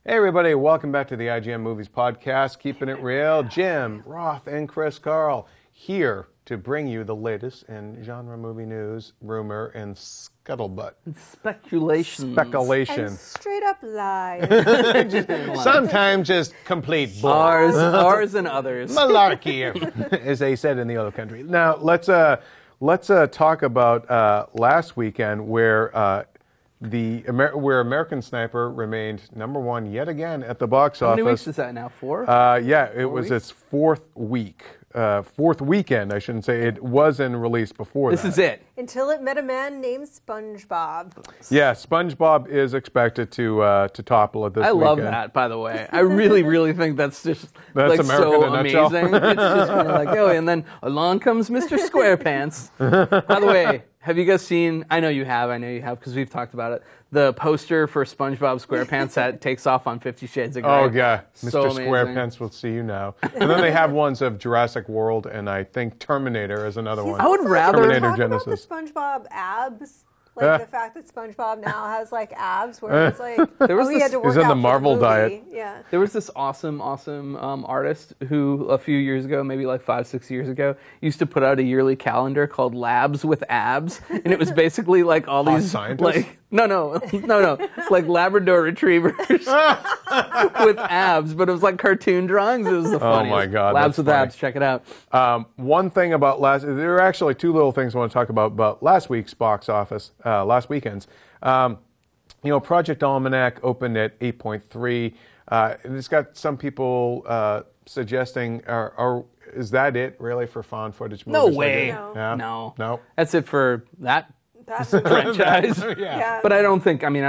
Hey everybody, welcome back to the IGN Movies podcast, Keeping It Real. Jim, Roth, and Chris Carl here to bring you the latest in genre movie news, rumor, and scuttlebutt. Speculation. And straight up lies. Sometimes just complete bull. Ours and others. Malarkey, as they said in the other country. Now, let's talk about last weekend where American Sniper remained #1 yet again at the box office. How many weeks is that now? 4? Yeah, it was its fourth weekend, I shouldn't say. It wasn't released before This that. is it. Until it met a man named SpongeBob. Yeah, SpongeBob is expected to topple it this weekend. I love that, by the way. I really, really think that's just That's America so in a nutshell. amazing. It's just kind of like, oh, and then along comes Mr. SquarePants. By the way, have you guys seen, I know you have, because we've talked about it, the poster for SpongeBob SquarePants that takes off on 50 Shades of Grey? Oh, yeah. So Mr. amazing. SquarePants will see you now. And then they have ones of Jurassic World, and I think Terminator is another one. I would rather Terminator talk Genesis. about the SpongeBob abs. Like the fact that SpongeBob now has like abs, where it's like, he had to work He's in out the for Marvel movie. diet. Yeah. There was this awesome artist who a few years ago, maybe like 5-6 years ago, used to put out a yearly calendar called Labs with Abs, and it was basically like all these scientists? like no, like Labrador retrievers with abs, but it was like cartoon drawings. It was the funniest. Oh my God, Labs that's with funny. Abs, check it out. One thing about there are actually two little things I want to talk about last week's box office, last weekend's. Project Almanac opened at 8.3. It's got some people suggesting, is that it really for found footage movies? No way. No. Yeah? No. That's it for that That's franchise. yeah. But I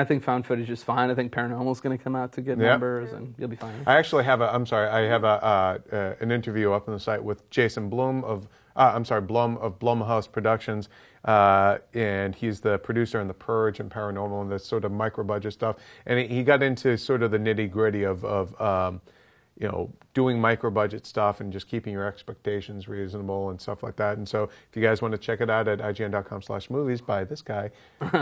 think found footage is fine. I think Paranormal's going to come out to good numbers, and you'll be fine. I actually have an interview up on the site with Jason Blum of Blumhouse Productions, and he's the producer on The Purge and Paranormal and this sort of micro budget stuff. And he got into sort of the nitty gritty of doing micro budget stuff and just keeping your expectations reasonable and stuff like that. And so if you guys want to check it out at ign.com/movies by this guy,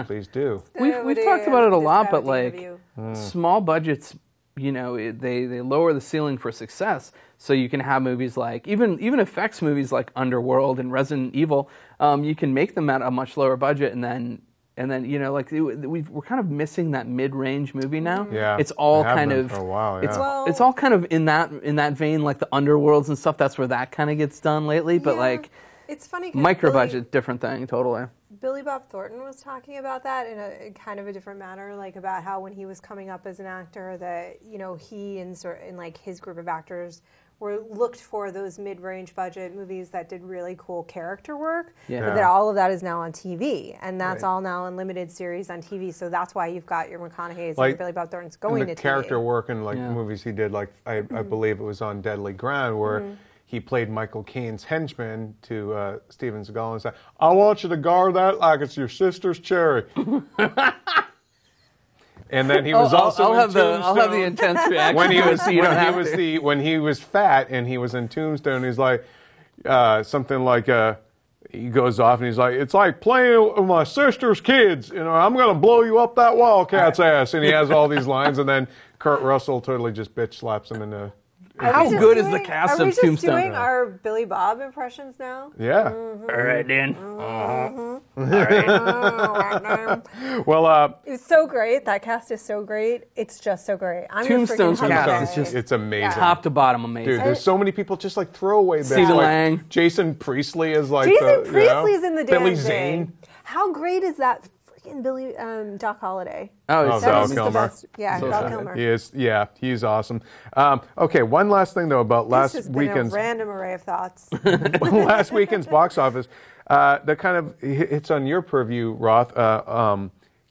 please do. We've talked about it a lot, but like small budgets, they lower the ceiling for success. So you can have movies like even effects movies like Underworld and Resident Evil. You can make them at a much lower budget, and then we're kind of missing that mid-range movie now. Yeah, it's all kind been of for a while. Yeah. it's all kind of in that vein, like the Underworlds and stuff. That's where that kind of gets done lately. But like, it's funny. Micro budget, different thing, totally. Billy Bob Thornton was talking about that in a kind of a different manner, like about how when he was coming up as an actor, that he and like his group of actors were looked for those mid-range budget movies that did really cool character work. Yeah. But that all of that is now on TV, and that's all now in limited series on TV. So that's why you've got your McConaughey's and your Billy Bob Thorntons going to the TV. character work in movies he did, like I believe it was on Deadly Ground, where he played Michael Caine's henchman to Steven Seagal and said, "I want you to guard that like it's your sister's cherry." And then he was I'll have the intense reaction when he was fat and he was in Tombstone. He's like something like he goes off and he's like, "It's like playing with my sister's kids. I'm gonna blow you up that Wildcat's ass." And he has all these lines, and then Kurt Russell totally just bitch slaps him in the. How good is the cast of Tombstone? Are we just doing our Billy Bob impressions now? Yeah. All right, Dan. All right. Well, it's so great. That cast is so great. It's just so great. Tombstone's cast is it's amazing. Top to bottom amazing. Dude, there's so many people just like throwaway bits. Stephen like Lang. Jason Priestley is like Jason Priestley's in the damn Billy thing. Zane. How great is that freaking Billy Doc Holliday? Oh, Val He's the Kilmer. best. Yeah, Val Kilmer. He is. Yeah, he's awesome. Okay, one last thing though about last This has weekend's been a random array of thoughts. last weekend's box office. That kind of hits on your purview, Roth.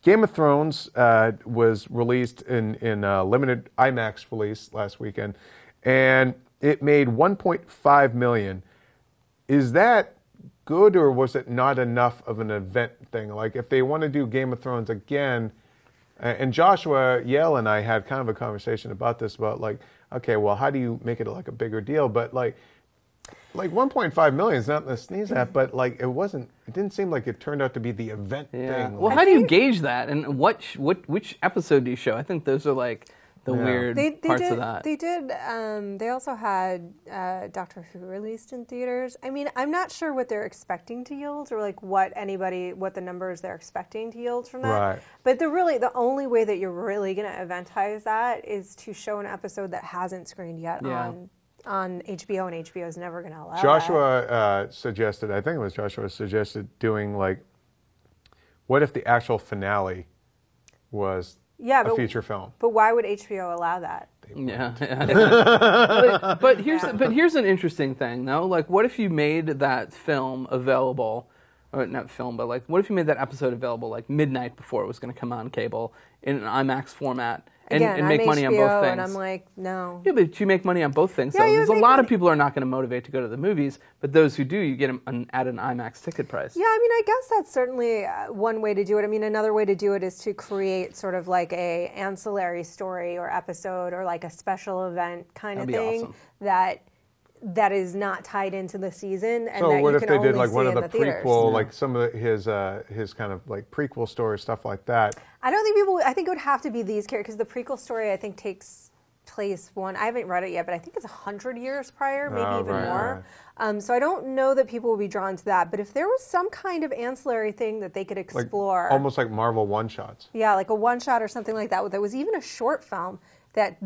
Game of Thrones was released in limited IMAX release last weekend, and it made $1.5 million. Is that good, or was it not enough of an event thing? Like, if they want to do Game of Thrones again, and Joshua Yale and I had kind of a conversation about this, about like, okay, well, how do you make it like a bigger deal? But like 1.5 million is nothing to sneeze at, but like it didn't seem like it turned out to be the event thing. Well, how do you gauge that, and which episode do you show? I think those are like weird parts of that. They did. They also had Doctor Who released in theaters. I mean, I'm not sure what they're expecting to yield, or like what the numbers they're expecting to yield from that. Right. But the only way that you're really going to eventize that is to show an episode that hasn't screened yet on HBO, and HBO is never going to allow Joshua suggested, I think it was Joshua suggested doing like, what if the actual finale was a feature film? But why would HBO allow that? Yeah. but here's an interesting thing, though. Like, what if you made that film available, or not film, but like, what if you made that episode available like midnight before it was going to come on cable in an IMAX format? And make money on both things. And I'm like, no. Yeah, but you make money on both things. Yeah, so there's a lot of people who are not going to motivate to go to the movies, but those who do, you get them at an IMAX ticket price. Yeah, I mean, I guess that's certainly one way to do it. I mean, another way to do it is to create sort of like a ancillary story or episode or like a special event kind of thing that is not tied into the season. And so that what you if can they only did like one see of the in theaters. prequel, like some of his kind of like prequel stories, stuff like that? I don't think I think it would have to be these characters, because the prequel story I think takes place I haven't read it yet, but I think it's 100 years prior, maybe even more. Right. So I don't know that people will be drawn to that, but if there was some kind of ancillary thing that they could explore. Like, almost like Marvel one-shots. Yeah, like a one-shot or something like that was even a short film that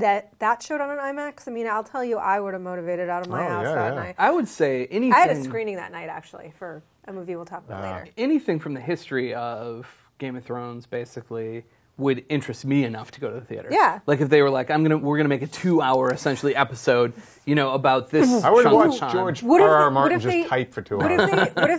showed on an IMAX. I mean, I'll tell you, I would have motivated out of my house that night. I would say anything. I had a screening that night, actually, for a movie we'll talk about later. Anything from the history of Game of Thrones, basically, would interest me enough to go to the theater. Yeah. Like if they were like, we're gonna make a 2-hour essentially episode, about this. I would watch George R.R. Martin just type for 2 hours. What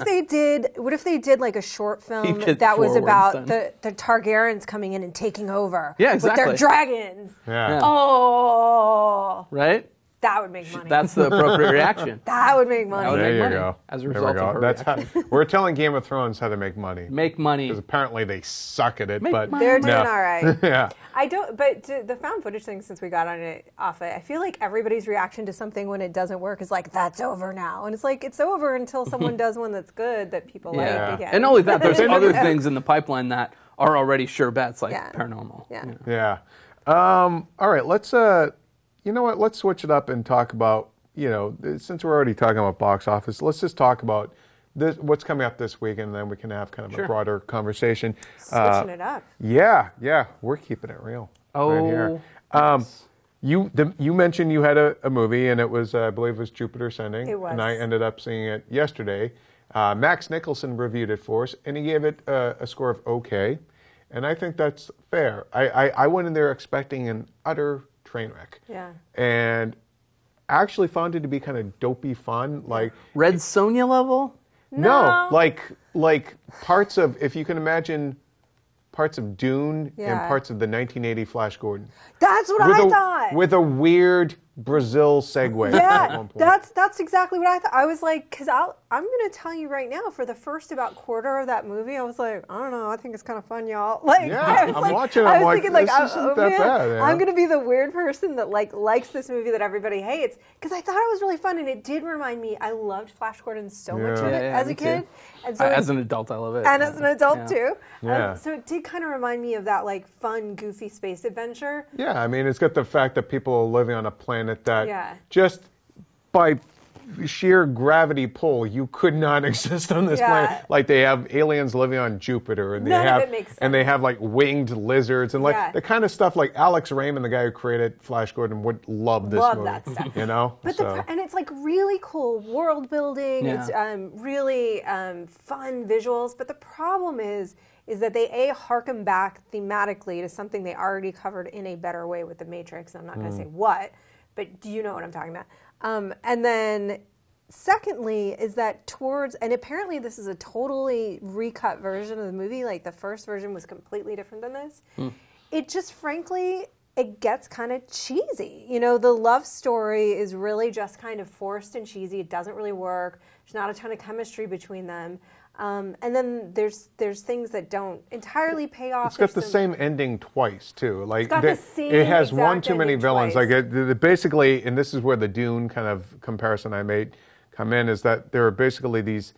if they did like a short film that was about the Targaryens coming in and taking over? Yeah, exactly. With their dragons. Yeah. Oh. Right? That would make money. That's the appropriate reaction. That would make money. There you go. As a result of her reaction. We're telling Game of Thrones how to make money. Make money. Because apparently they suck at it. But they're doing all right. Yeah. I don't. But the found footage thing, since we got on it off it, I feel like everybody's reaction to something when it doesn't work is like, "That's over now," and it's like it's over until someone does one that's good that people like again. And not only that, there's other things in the pipeline that are already sure bets, like Paranormal. Yeah. All right. Let's. You know what? Let's switch it up and talk about. Since we're already talking about box office, let's just talk about what's coming up this week, and then we can have kind of a broader conversation. Switching it up. Yeah, we're keeping it real. Right here. You mentioned you had a movie, and it was, I believe it was Jupiter Ascending. It was. And I ended up seeing it yesterday. Max Nicholson reviewed it for us, and he gave it a score of okay. And I think that's fair. I went in there expecting an utter train wreck. Yeah. And actually found it to be kind of dopey fun. Like Red Sonja level? No, like parts of, if you can imagine, parts of Dune and parts of the 1980 Flash Gordon. That's what I thought. With a weird Brazil segue at one point. That's exactly what I thought. I was like, because I'm going to tell you right now, for the first about quarter of that movie, I was like, I don't know, I think it's kind of fun, y'all. Like, I'm watching. I'm like, thinking, this isn't that bad. Yeah. I'm going to be the weird person that likes this movie that everybody hates, because I thought it was really fun, and it did remind me. I loved Flash Gordon so much as a kid, and so as an adult, I love it, and as an adult too. Yeah. So it did kind of remind me of that like fun, goofy space adventure. Yeah, I mean, it's got the fact that people are living on a planet that just by sheer gravity pull, you could not exist on this planet. Like they have aliens living on Jupiter, and they have like winged lizards and like the kind of stuff like Alex Raymond, the guy who created Flash Gordon, would love this movie. That stuff. But and it's like really cool world building. It's really fun visuals. But the problem is that they harken back thematically to something they already covered in a better way with The Matrix. I'm not going to say what, but do you know what I'm talking about? And then secondly is that and apparently this is a totally recut version of the movie, like the first version was completely different than this. It just, frankly, it gets kind of cheesy. The love story is really just kind of forced and cheesy. It doesn't really work. There's not a ton of chemistry between them. And then there's things that don't entirely pay off. It's got the same ending twice too. Like it has one too many villains. Twice. Like basically, and this is where the Dune kind of comparison I made come in, is that there are basically these.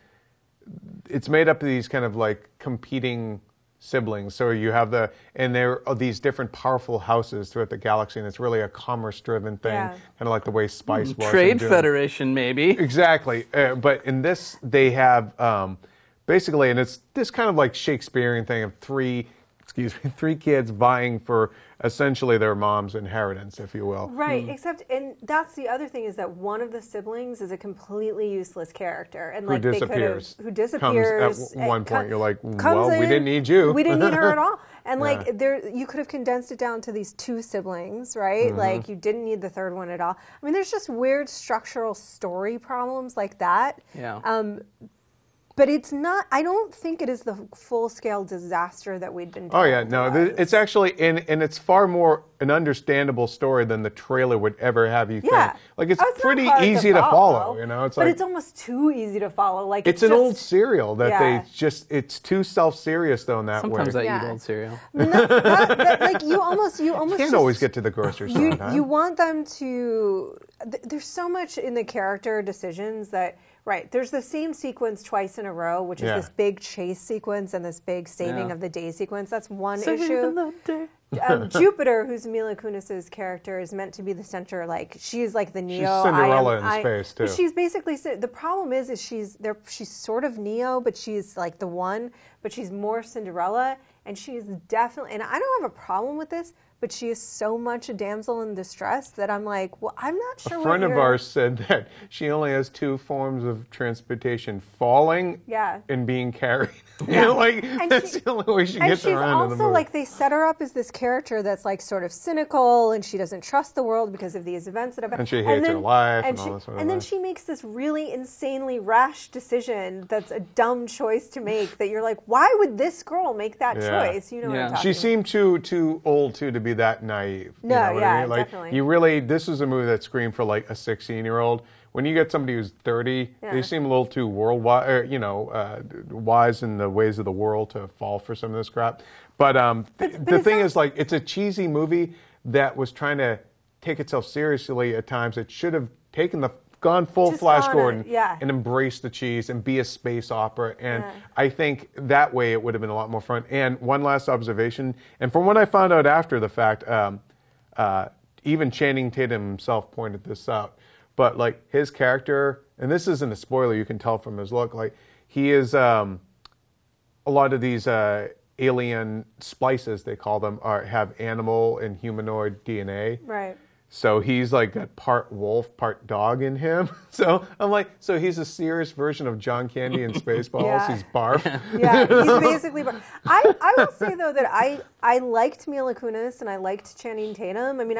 It's made up of these kind of like competing siblings. So you have and there are these different powerful houses throughout the galaxy, and it's really a commerce-driven thing, kind of like the way Spice was. Trade Federation, maybe. Exactly. But in this, they have basically, and it's this kind of like Shakespearean thing of three kids vying for essentially their mom's inheritance, if you will. Right, and that's the other thing, is that one of the siblings is a completely useless character. And like who disappears. Who disappears. Comes at one point, you're like, we in, didn't need you. We didn't need her at all. And like, you could have condensed it down to these two siblings, right? Mm-hmm. Like, you didn't need the third one at all. I mean, there's just weird structural story problems like that. Yeah. But it's not, I don't think it is the full-scale disaster that we'd been told. Oh, yeah. No, it's actually, and it's far more an understandable story than the trailer would ever have you think. Like, it's pretty easy to follow, you know? It's but it's almost too easy to follow. Like, it's an old serial that it's too self-serious, though, in that Sometimes way. I eat old cereal. Like, you almost can't always get to the grocery store. You want them to, there's so much in the character decisions that, right, there's the same sequence twice in a row, which is this big chase sequence and this big saving of the day sequence. That's one issue. Jupiter, who's Mila Kunis's character, is meant to be the center. Like, she's like the Neo. She's Cinderella in space too. She's basically, the problem is she's sort of Neo, but she's like the one, but she's more Cinderella, and she's definitely. And I don't have a problem with this, but she is so much a damsel in distress that I'm like, well, I'm not sure. A friend of ours said that she only has two forms of transportation: falling and being carried. You know, like, that's the only way she gets around in the movie. Also, like, they set her up as this character that's like sort of cynical, and she doesn't trust the world because of these events that have happened. And she hates her life and all this sort of And then she makes this really insanely rash decision that's a dumb choice to make, that you're like, why would this girl make that choice? You know what I'm talking She seemed too old to be that naive. No, you know what I mean? Like, definitely. you really, this is a movie that screamed for like a 16-year-old. When you get somebody who's 30, they seem a little too worldwide, wise in the ways of the world to fall for some of this crap. But the thing is, like, it's a cheesy movie that was trying to take itself seriously at times. It should have gone full Flash Gordon and embraced the cheese and be a space opera. And I think that way it would have been a lot more fun. And one last observation, and from what I found out after the fact, even Channing Tatum himself pointed this out, but like his character, and this isn't a spoiler, you can tell from his look, like he is, a lot of these alien splices, they call them, have animal and humanoid DNA. Right. So he's like got part wolf, part dog in him. So I'm like, so he's a serious version of John Candy in Spaceballs. He's Barf. Yeah, he's basically Barf. I will say though that I liked Mila Kunis and I liked Channing Tatum. I mean,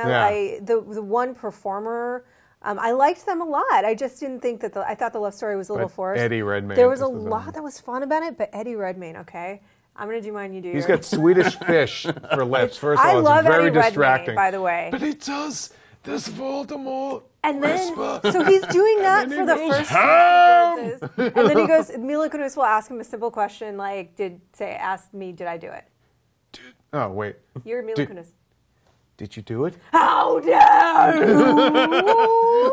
the one performer. I liked them a lot. I just didn't think that I thought the love story was a little forced. Eddie Redmayne. There was a lot that was fun about it, but Eddie Redmayne, okay. I'm going to do mine, you do yours. He's got Swedish fish for lips. First of all, it's very Eddie distracting. Redmayne, by the way. But it does this Voldemort and then, whisper. So he's doing that for the first two sequences. And then he goes, Mila Kunis will ask him a simple question like, ask me, did I do it? Oh, wait. You're Mila Kunis. Did you do it? How dare you!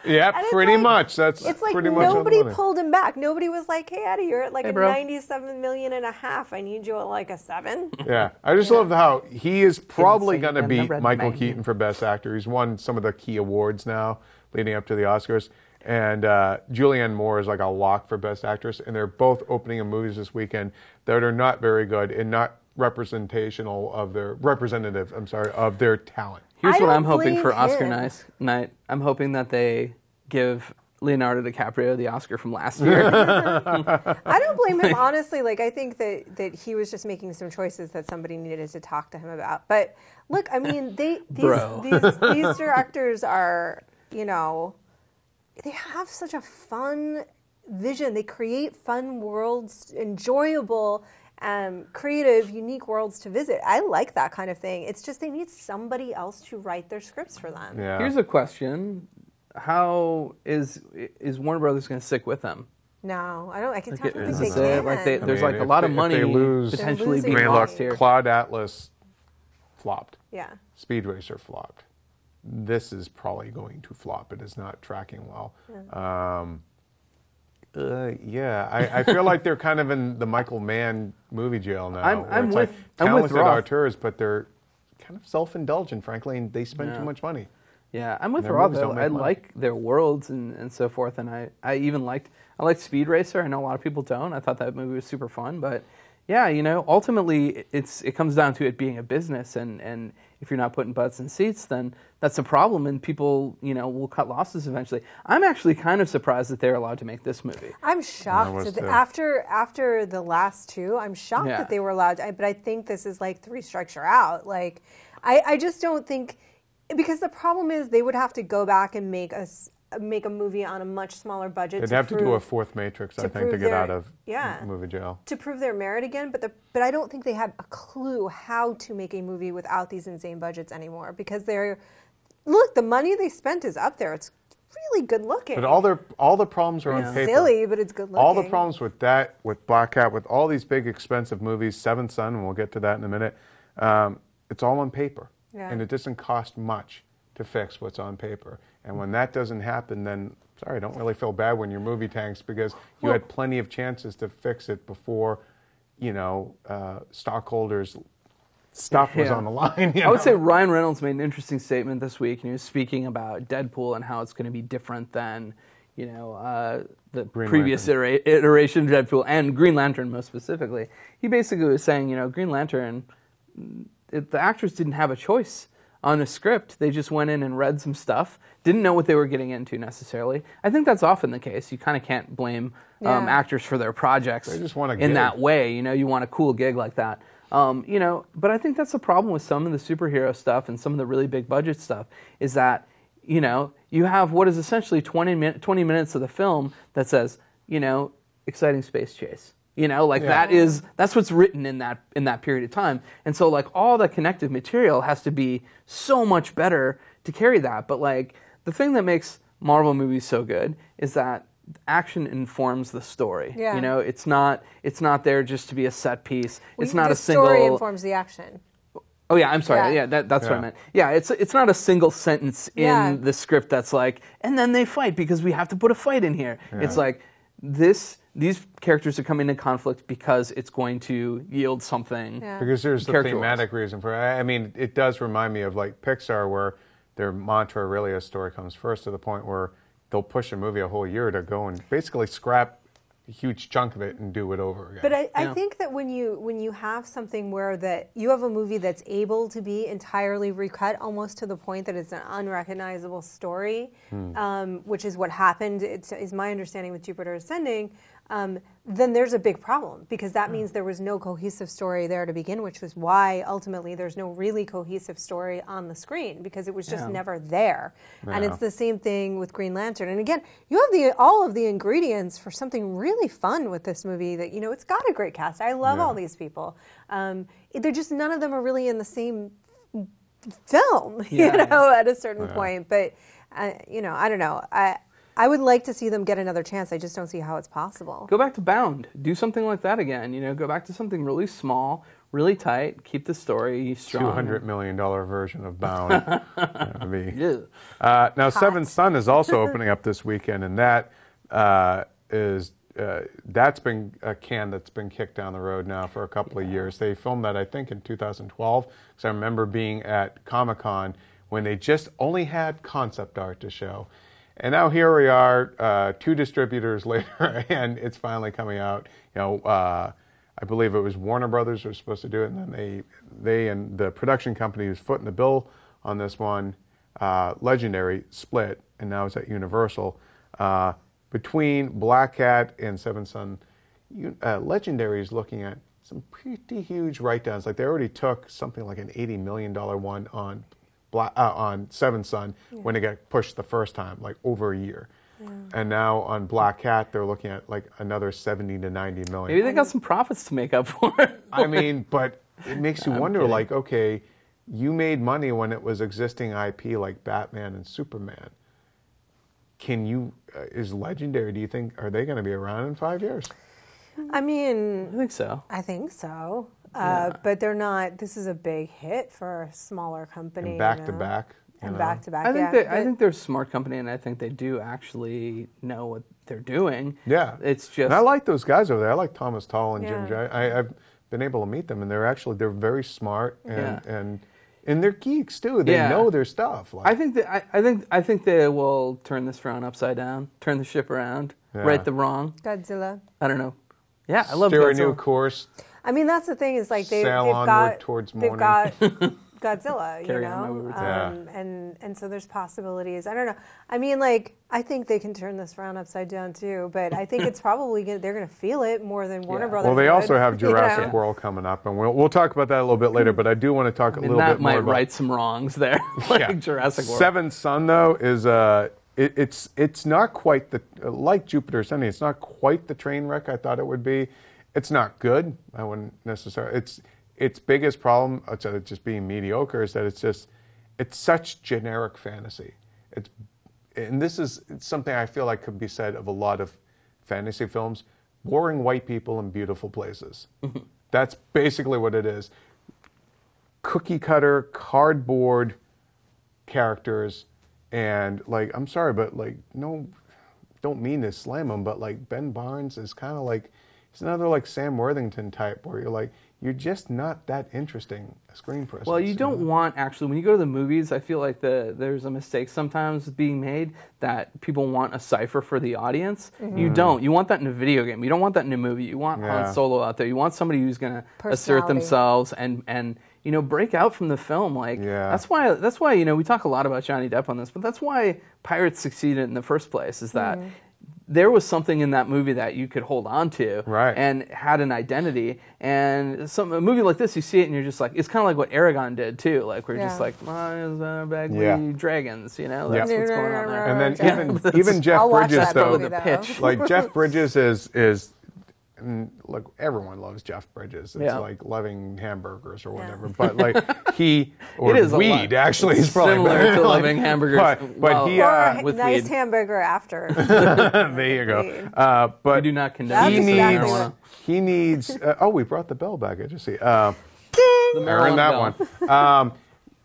Yeah, pretty much. That's it's like pretty much nobody pulled him back. Nobody was like, "Hey, Eddie, you're at like a 97 million and a half. I need you at like a 7." Yeah, I just love how he is probably going to beat Michael Keaton for Best Actor. He's won some of the key awards now, leading up to the Oscars. And Julianne Moore is like a lock for Best Actress. And they're both opening in movies this weekend that are not very good and not representative of their talent. Here's what I'm hoping for Oscar night. I'm hoping that they give Leonardo DiCaprio the Oscar from last year. I don't blame him, honestly. Like, I think that he was just making some choices that somebody needed to talk to him about. But look, I mean, these directors are, they have such a fun vision. They create fun worlds, enjoyable, creative, unique worlds to visit. I like that kind of thing. It's just they need somebody else to write their scripts for them. Yeah. Here's a question: how is Warner Brothers going to stick with them? No, I don't. I don't think they can. There's a lot of money potentially being lost here. Cloud Atlas flopped. Yeah. Speed Racer flopped. This is probably going to flop. It is not tracking well. Yeah. Yeah, I feel like they're kind of in the Michael Mann movie jail now. I'm with talented Roth. auteurs, but they're kind of self-indulgent, frankly, and they spend too much money. Yeah, I'm with Rob, though. I like their worlds and so forth, and I even liked Speed Racer. I know a lot of people don't. I thought that movie was super fun, but yeah, ultimately it comes down to it being a business, and if you're not putting butts in seats, then that's a problem, and people, will cut losses eventually. I'm actually kind of surprised that they're allowed to make this movie. I'm shocked. After the last two, I'm shocked that they were allowed to, but I think this is like 3 strikes you're out. Like, I just don't think, because the problem is they would have to go back and make a movie on a much smaller budget. They'd have to do a 4th Matrix, I think, to get out of movie jail. To prove their merit again, but I don't think they had a clue how to make a movie without these insane budgets anymore, because the money they spent is up there. It's really good looking. But all the problems are on paper. It's silly, but it's good looking. All the problems with that, with Black Cat, with all these big expensive movies, Seventh Son, and we'll get to that in a minute, it's all on paper. Yeah. And it doesn't cost much to fix what's on paper. And when that doesn't happen, then, sorry, don't really feel bad when your movie tanks, because you had plenty of chances to fix it before, stockholders' stuff was on the line. I would say Ryan Reynolds made an interesting statement this week, and he was speaking about Deadpool and how it's going to be different than, the previous iteration of Deadpool, and Green Lantern most specifically. He basically was saying, Green Lantern, the actors didn't have a choice on a script. They just went in and read some stuff, didn't know what they were getting into necessarily. I think that's often the case. You kind of can't blame actors for their projects they just want a in gig. that way. You want a cool gig like that. But I think that's the problem with some of the superhero stuff and some of the really big budget stuff, is that, you have what is essentially 20 minutes of the film that says, exciting space chase. That's what's written in that period of time. And so all the connective material has to be so much better to carry that. But the thing that makes Marvel movies so good is that action informs the story. Yeah. It's not there just to be a set piece. It's not a single. The story informs the action. Oh yeah, I'm sorry. Yeah, that's what I meant. Yeah, it's not a single sentence in the script that's and then they fight because we have to put a fight in here. Yeah. It's these characters are coming into conflict because it's going to yield something. Yeah. Because there's the thematic reason for it. I mean, it does remind me of Pixar, where their mantra really, a story comes first, to the point where they'll push a movie a whole year to go and basically scrap a huge chunk of it and do it over again. But I think that when you have something where that you have a movie that's able to be entirely recut, almost to the point that it's an unrecognizable story, which is what happened, is my understanding with Jupiter Ascending, then there's a big problem, because that means there was no cohesive story there to begin, which was why ultimately there's no really cohesive story on the screen, because it was just never there. Yeah. And it's the same thing with Green Lantern. And again, you have all of the ingredients for something really fun with this movie. That it's got a great cast. I love all these people. They're just, none of them are really in the same film, at a certain point. But I don't know. I would like to see them get another chance. I just don't see how it's possible. Go back to Bound. Do something like that again. Go back to something really small, really tight. Keep the story strong. $200 million version of Bound. Now, Seventh Son is also opening up this weekend, and that that's been a can that's been kicked down the road now for a couple of years. They filmed that, I think, in 2012, because I remember being at Comic-Con when they just only had concept art to show. And now here we are, 2 distributors later, and it's finally coming out. I believe it was Warner Brothers who was supposed to do it, and then they and the production company who's footing the bill on this one, Legendary, split, and now it's at Universal. Between Black Cat and Seventh Son, Legendary is looking at some pretty huge write-downs. They already took something like an $80 million one on Seventh Son when it got pushed the first time, over a year. Yeah. And now on Black Cat, they're looking at another 70 to 90 million. Maybe they got some profits to make up for it. I mean, but it makes you wonder, okay, you made money when it was existing IP like Batman and Superman. Is Legendary, do you think, are they going to be around in 5 years? I mean, I think so. But they're not. This is a big hit for a smaller company. And back to back. Back to back. I think they're a smart company, and I think they do actually know what they're doing. Yeah. It's just... And I like those guys over there. I like Thomas Tull and Jim Jay. I've been able to meet them, and they're very smart, and they're geeks too. They know their stuff. I think they will turn this frown upside down, turn the ship around, right the wrong. Godzilla. I don't know. Yeah, I love Steer Godzilla. a new course. I mean, that's the thing is like they've got towards morning. They've got Godzilla, Carry on, and so there's possibilities. I don't know. I mean, like I think they can turn this round upside down too, but I think it's probably they're going to feel it more than Warner Brothers. Well, they would, also have Jurassic World coming up, and we'll talk about that a little bit later. But I do want to talk a little bit more that about might right some wrongs there, like Jurassic World. Seventh Son though is it's not quite the like Jupiter Ascending. It's not quite the train wreck I thought it would be. It's not good. I wouldn't necessarily. Its biggest problem, outside of just being mediocre, is that it's such generic fantasy. And this is something I feel like could be said of a lot of fantasy films: boring white people in beautiful places. That's basically what it is. Cookie cutter, cardboard characters, and like, I'm sorry, but like, no, don't mean to slam him, but like Ben Barnes is kind of like, he's another like Sam Worthington type, where you're like, you're just not that interesting a screen presence. Well, you don't want, actually, when you go to the movies, I feel like there's a mistake sometimes being made that people want a cipher for the audience. You don't. You want that in a video game. You don't want that in a movie. You want Han Solo out there. You want somebody who's going to assert themselves and break out from the film. Like that's why we talk a lot about Johnny Depp on this, but that's why Pirates succeeded in the first place, is that there was something in that movie that you could hold on to and had an identity. And a movie like this, you see it and you're just like, it's kind of like what Aragon did too. Like, we're just like, Bagley dragons, That's what's going on there. And then even Jeff Bridges, though, like Jeff Bridges is like, everyone loves Jeff Bridges. It's like loving hamburgers or whatever. But like weed actually is probably similar to loving hamburgers. But he with nice weed. Hamburger after. There you go. But we do not condone he needs. We brought the bell back. I just see. The Maryland that bell. one.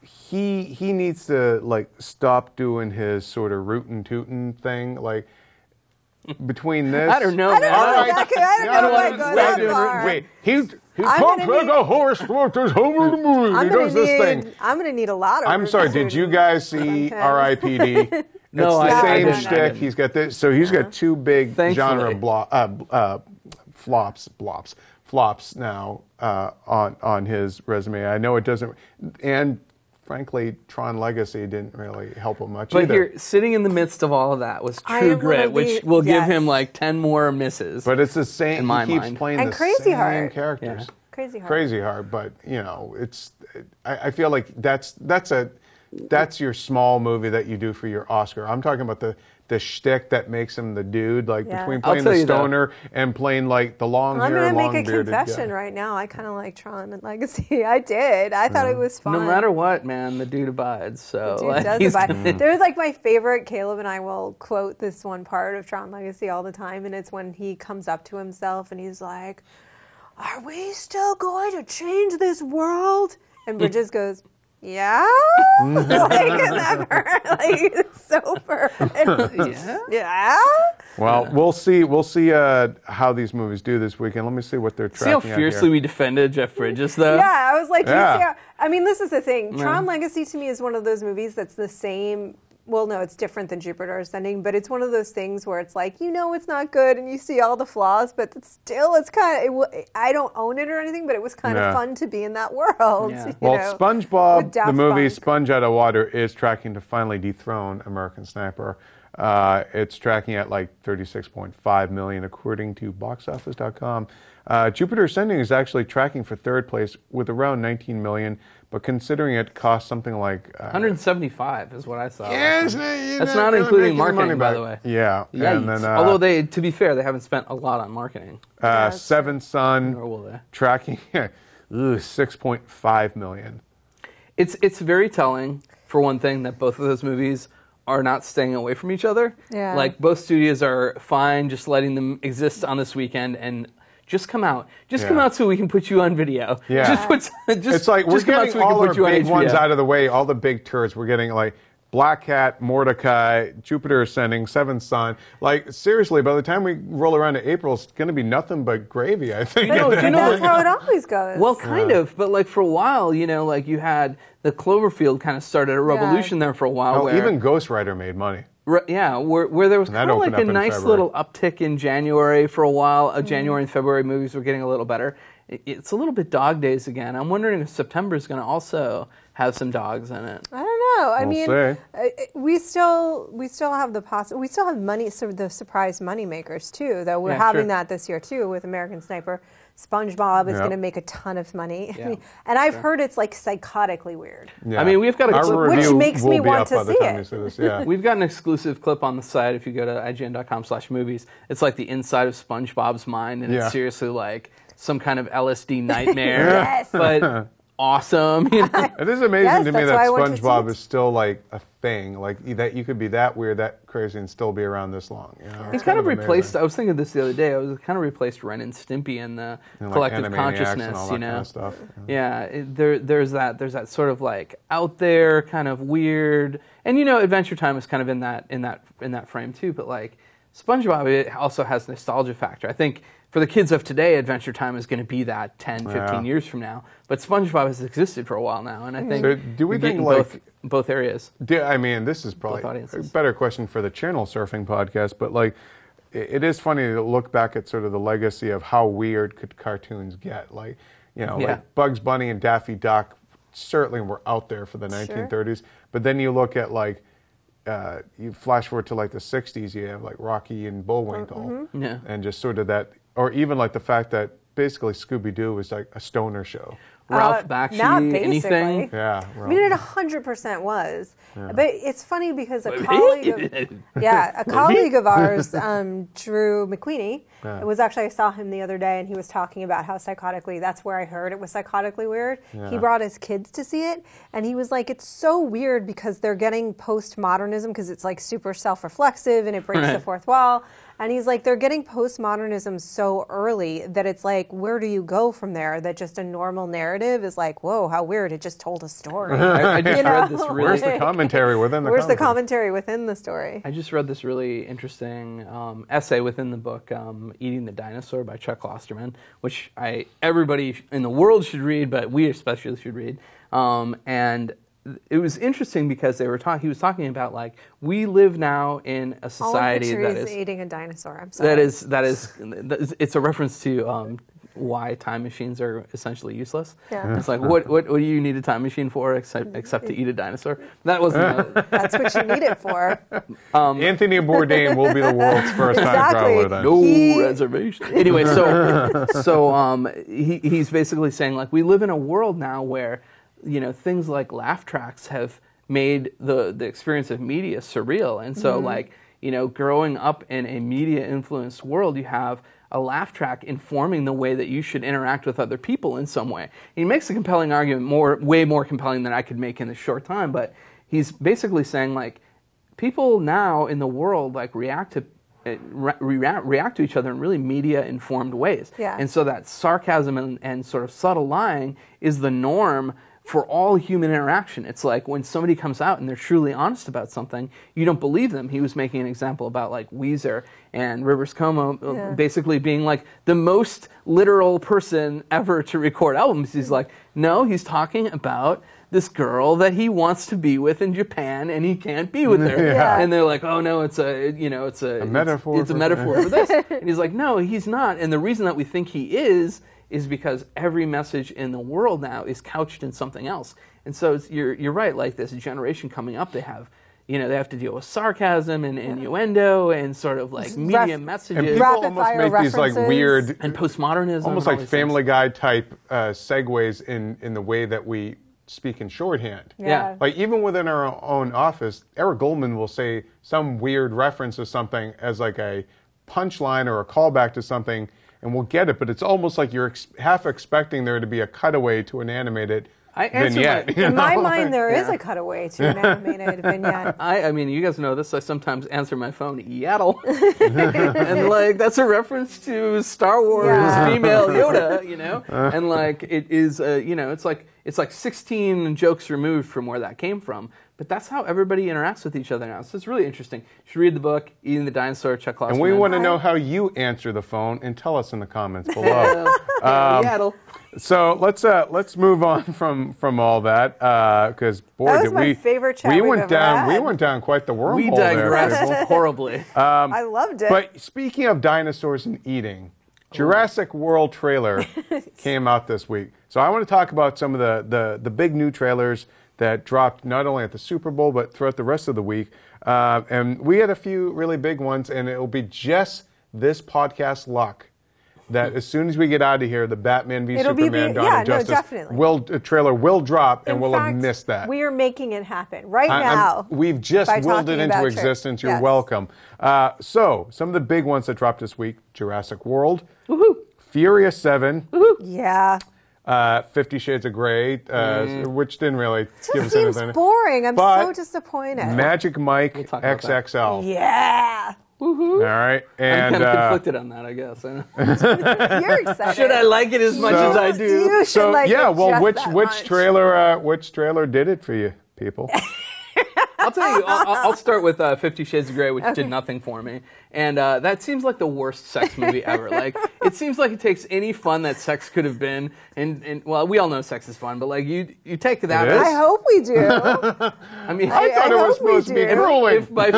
He needs to like stop doing his sort of rootin' tootin' thing, like. Between this, I don't know, man. I don't want to go that far. Wait, he talks like a horse. There's Homer the movie. He does this thing. I'm going to need a lot of. I'm sorry. Did you guys see R.I.P.D.? No, it's the same shtick. He's got this. So he's got two big genre flops now on his resume. I know it doesn't, and. Frankly, Tron Legacy didn't really help him much either. But here, sitting in the midst of all of that was True Grit, which will give him like 10 more misses. But it's the same. In my he keeps mind. playing and the Crazy same Heart. characters. Yeah. Crazy Heart. But it's. I feel like that's your small movie that you do for your Oscar. I'm talking about the shtick that makes him the dude, like between playing the stoner and playing like the long hair, long bearded guy. I'm going to make a confession right now. I kind of like Tron and Legacy. I did. I thought it was fun. No matter what, man, the dude abides. So the dude does abide. There's like my favorite. Caleb and I will quote this one part of Tron Legacy all the time, and it's when he comes up to himself and he's like, "Are we still going to change this world?" And Bridges goes, "Yeah," it's so perfect. Yeah. Well, we'll see how these movies do this weekend. Let me see what they're tracking. See how fiercely we defended Jeff Bridges, though. Yeah, I was like, I mean, this is the thing. Tron Legacy to me is one of those movies that's the same. Well, no, it's different than Jupiter Ascending, but it's one of those things where it's like, it's not good and you see all the flaws, but still it's kind of, I don't own it or anything, but it was kind of fun to be in that world. Yeah. Well, SpongeBob, the movie Sponge Out of Water, is tracking to finally dethrone American Sniper. It's tracking at like 36.5 million, according to boxoffice.com. Jupiter Ascending is actually tracking for third place with around 19 million, but considering it costs something like 175 is what I saw. Yeah, that's not including marketing, by the way. Yeah, and then, although to be fair, they haven't spent a lot on marketing. Seventh Son, nor will they. Tracking 6.5 million. It's very telling, for one thing, that both of those movies are not staying away from each other. Yeah. Like, both studios are fine just letting them exist on this weekend and just come out. Just come out so we can put you on video. Yeah. It's like we're getting all our big ones out of the way, all the big turds. We're getting like Black Cat, Mordecai, Jupiter Ascending, Seventh Son. Like, seriously, by the time we roll around to April, it's going to be nothing but gravy, I think. That's how it always goes. Well, kind of, but like for a while, you know, like you had the Cloverfield kind of started a revolution there for a while. Where, even Ghost Rider made money. Yeah, where there was kind of like a nice little uptick in January for a while. January and February movies were getting a little better. It's a little bit dog days again. I'm wondering if September is going to also have some dogs in it. I don't know. I mean, we still have we still have money, sort of the surprise money makers too. Though we're having that this year too with American Sniper. SpongeBob is going to make a ton of money, and I've heard it's like psychotically weird. Yeah. I mean, we've got which makes me want to see it. We've got an exclusive clip on the site. If you go to ign.com/movies, it's like the inside of SpongeBob's mind, and it's seriously like some kind of LSD nightmare, but awesome. You know? It is amazing to me that SpongeBob is still like a thing, like that you could be that weird, that crazy, and still be around this long. You know? He's kind of replaced. I was thinking this the other day. I was kind of replaced Ren and Stimpy in the collective consciousness. You know, kind of stuff. There's that sort of like out there kind of weird, and you know, Adventure Time is kind of in that frame too. But like SpongeBob, it also has nostalgia factor. I think. For the kids of today, Adventure Time is going to be that 10, 15 years from now. But SpongeBob has existed for a while now, and I think do we think like both areas. I mean, this is probably a better question for the channel surfing podcast, but like, it is funny to look back at sort of the legacy of how weird could cartoons get. Like, you know, like Bugs Bunny and Daffy Duck certainly were out there for the 1930s, but then you look at like. You flash forward to like the 60s, you have like Rocky and Bullwinkle, and just sort of that. Or even like the fact that basically Scooby-Doo was like a stoner show. Ralph Bakshi, anything? Yeah. I mean, it 100% was. Yeah. But it's funny because a colleague of ours, Drew McQueenie, it was actually, I saw him the other day and he was talking about how psychotically, that's where I heard it was psychotically weird. Yeah. He brought his kids to see it and he was like, it's so weird because they're getting postmodernism because it's like super self-reflexive and it breaks the fourth wall. And he's like, they're getting postmodernism so early that it's like, where do you go from there? That just a normal narrative is like, whoa, how weird. It just told a story. I just read this really... Where's the commentary within the Where's the commentary within the story? I just read this really interesting essay within the book, Eating the Dinosaur by Chuck Klosterman, which everybody in the world should read, but we especially should read. And it was interesting because he was talking about like we live now in a society that is eating a dinosaur. I'm sorry. That is it's a reference to why time machines are essentially useless. Yeah. It's like what do you need a time machine for except to eat a dinosaur? That wasn't. That's what you need it for. Anthony Bourdain will be the world's first time traveler. Then. No reservation. Anyway, so he's basically saying like we live in a world now where. You know, things like laugh tracks have made the experience of media surreal. And so, like, you know, growing up in a media-influenced world, you have a laugh track informing the way that you should interact with other people in some way. He makes a compelling argument, way more compelling than I could make in this short time, but he's basically saying, like, people now in the world, like, react to each other in really media-informed ways. Yeah. And so that sarcasm and sort of subtle lying is the norm for all human interaction. It's like when somebody comes out and they're truly honest about something, you don't believe them. He was making an example about like Weezer and Rivers Cuomo basically being like the most literal person ever to record albums. He's like, no, he's talking about this girl that he wants to be with in Japan and he can't be with her. Yeah. And they're like, oh no, it's a metaphor. It's a metaphor for this. And he's like, no, he's not. And the reason that we think he is because every message in the world now is couched in something else. And so you're right, like this generation coming up, they have to deal with sarcasm and innuendo and sort of like media messages. And people almost make these like weird... And postmodernism. Almost like Family Guy type segues in the way that we speak in shorthand. Yeah. Like even within our own office, Eric Goldman will say some weird reference to something as like a punchline or a callback to something, and we'll get it, but it's almost like you're half expecting there to be a cutaway to an animated vignette. In my mind, there is a cutaway to an animated vignette. I mean, you guys know this. I sometimes answer my phone, Yaddle. And, like, that's a reference to Star Wars female Yoda, you know? And, like, it is, it's like, it's like 16 jokes removed from where that came from. But that's how everybody interacts with each other now. So it's really interesting. You should read the book, Eating the Dinosaur, Chuck Klosterman. And we want to know how you answer the phone, and tell us in the comments below. So let's move on from all that, because boy, that was my favorite chat we we've went ever down had. we went down quite the wormhole. We digressed horribly. I loved it. But speaking of dinosaurs and eating, Jurassic World trailer came out this week. So I want to talk about some of the big new trailers that dropped not only at the Super Bowl, but throughout the rest of the week. And we had a few really big ones, and it will be just this podcast luck that as soon as we get out of here, the Batman v Superman Dawn of Justice trailer will drop, and we'll have missed that. We are making it happen right now. We've just willed it into existence. You're welcome. So some of the big ones that dropped this week: Jurassic World, Furious 7, yeah. 50 Shades of Grey, which didn't really give us seems anything. Boring. I'm But so disappointed. Magic Mike XXL. Yeah. All right, and I'm kind of conflicted on that, I guess. You're excited. Should I like it as much as I do? You should like it which trailer did it for you, people? I'll tell you, I'll start with 50 Shades of Grey, which did nothing for me. And that seems like the worst sex movie ever. Like, it seems like it takes any fun that sex could have been, and well, we all know sex is fun, but like you take that. I hope we do. I mean, I thought it was supposed to be drooling. If by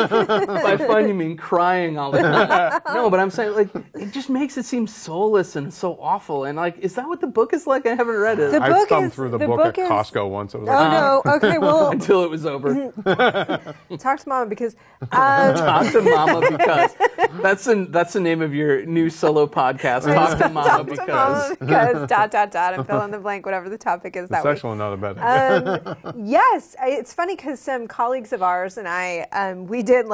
fun you mean crying all the time. No, but I'm saying, like, it just makes it seem soulless and so awful. And like, is that what the book is like? I haven't read it. I thumbed through the book at Costco once. I was like, no, okay, well, until it was over. Talk to Mama because Talk to Mama because that's the name of your new solo podcast. Talk to Mama because and fill in the blank, whatever the topic is. That's actually not a bad idea. Yes, it's funny because some colleagues of ours and I, we did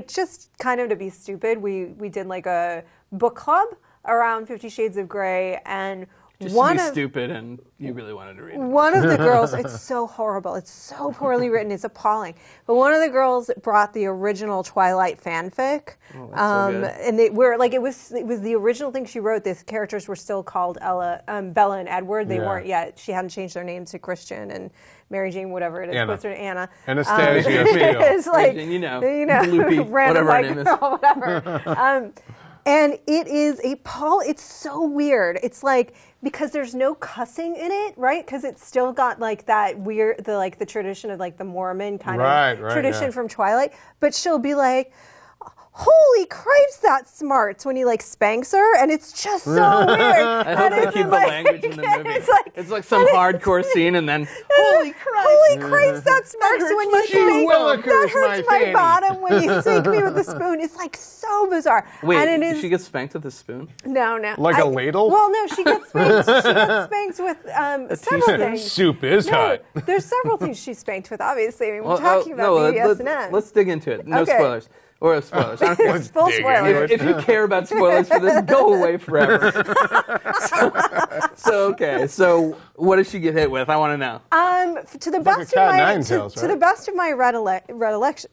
just kind of to be stupid. We did like a book club around 50 Shades of Grey, and just to be stupid, and you really wanted to read it. One of the girls, it's so horrible. It's so poorly written. It's appalling. But one of the girls brought the original Twilight fanfic. Oh, that's so good. And they were like, it was the original thing she wrote. The characters were still called Bella and Edward. They weren't yet. She hadn't changed their names to Christian and Mary Jane, whatever it is. Anna. What's her Anna? Anastasia. It's like, you know, Loopy, whatever her name is. Whatever. And it is it's so weird. It's like, because there's no cussing in it, right? Because it's still got like that weird, the tradition of like the Mormon kind of tradition from Twilight. But she'll be like, holy cripes, that's smart, when he like spanks her, and it's just so weird. I hope they keep the language in the movie. It's like some hardcore scene, and then holy cripes, that's smart. So when you spank, that hurts my bottom when you spank me with a spoon. It's like so bizarre. Wait, and it is, she gets spanked with a spoon? No. Like a ladle? Well, no, she gets spanked. She gets spanked with several things. Soup is hot. There's several things she's spanked with, obviously. I mean, we're talking about BDSM. Let's dig into it. No spoilers. Or spoilers. I don't care. Full spoilers. If you care about spoilers for this, go away forever. So what does she get hit with? I want to know. To the best of my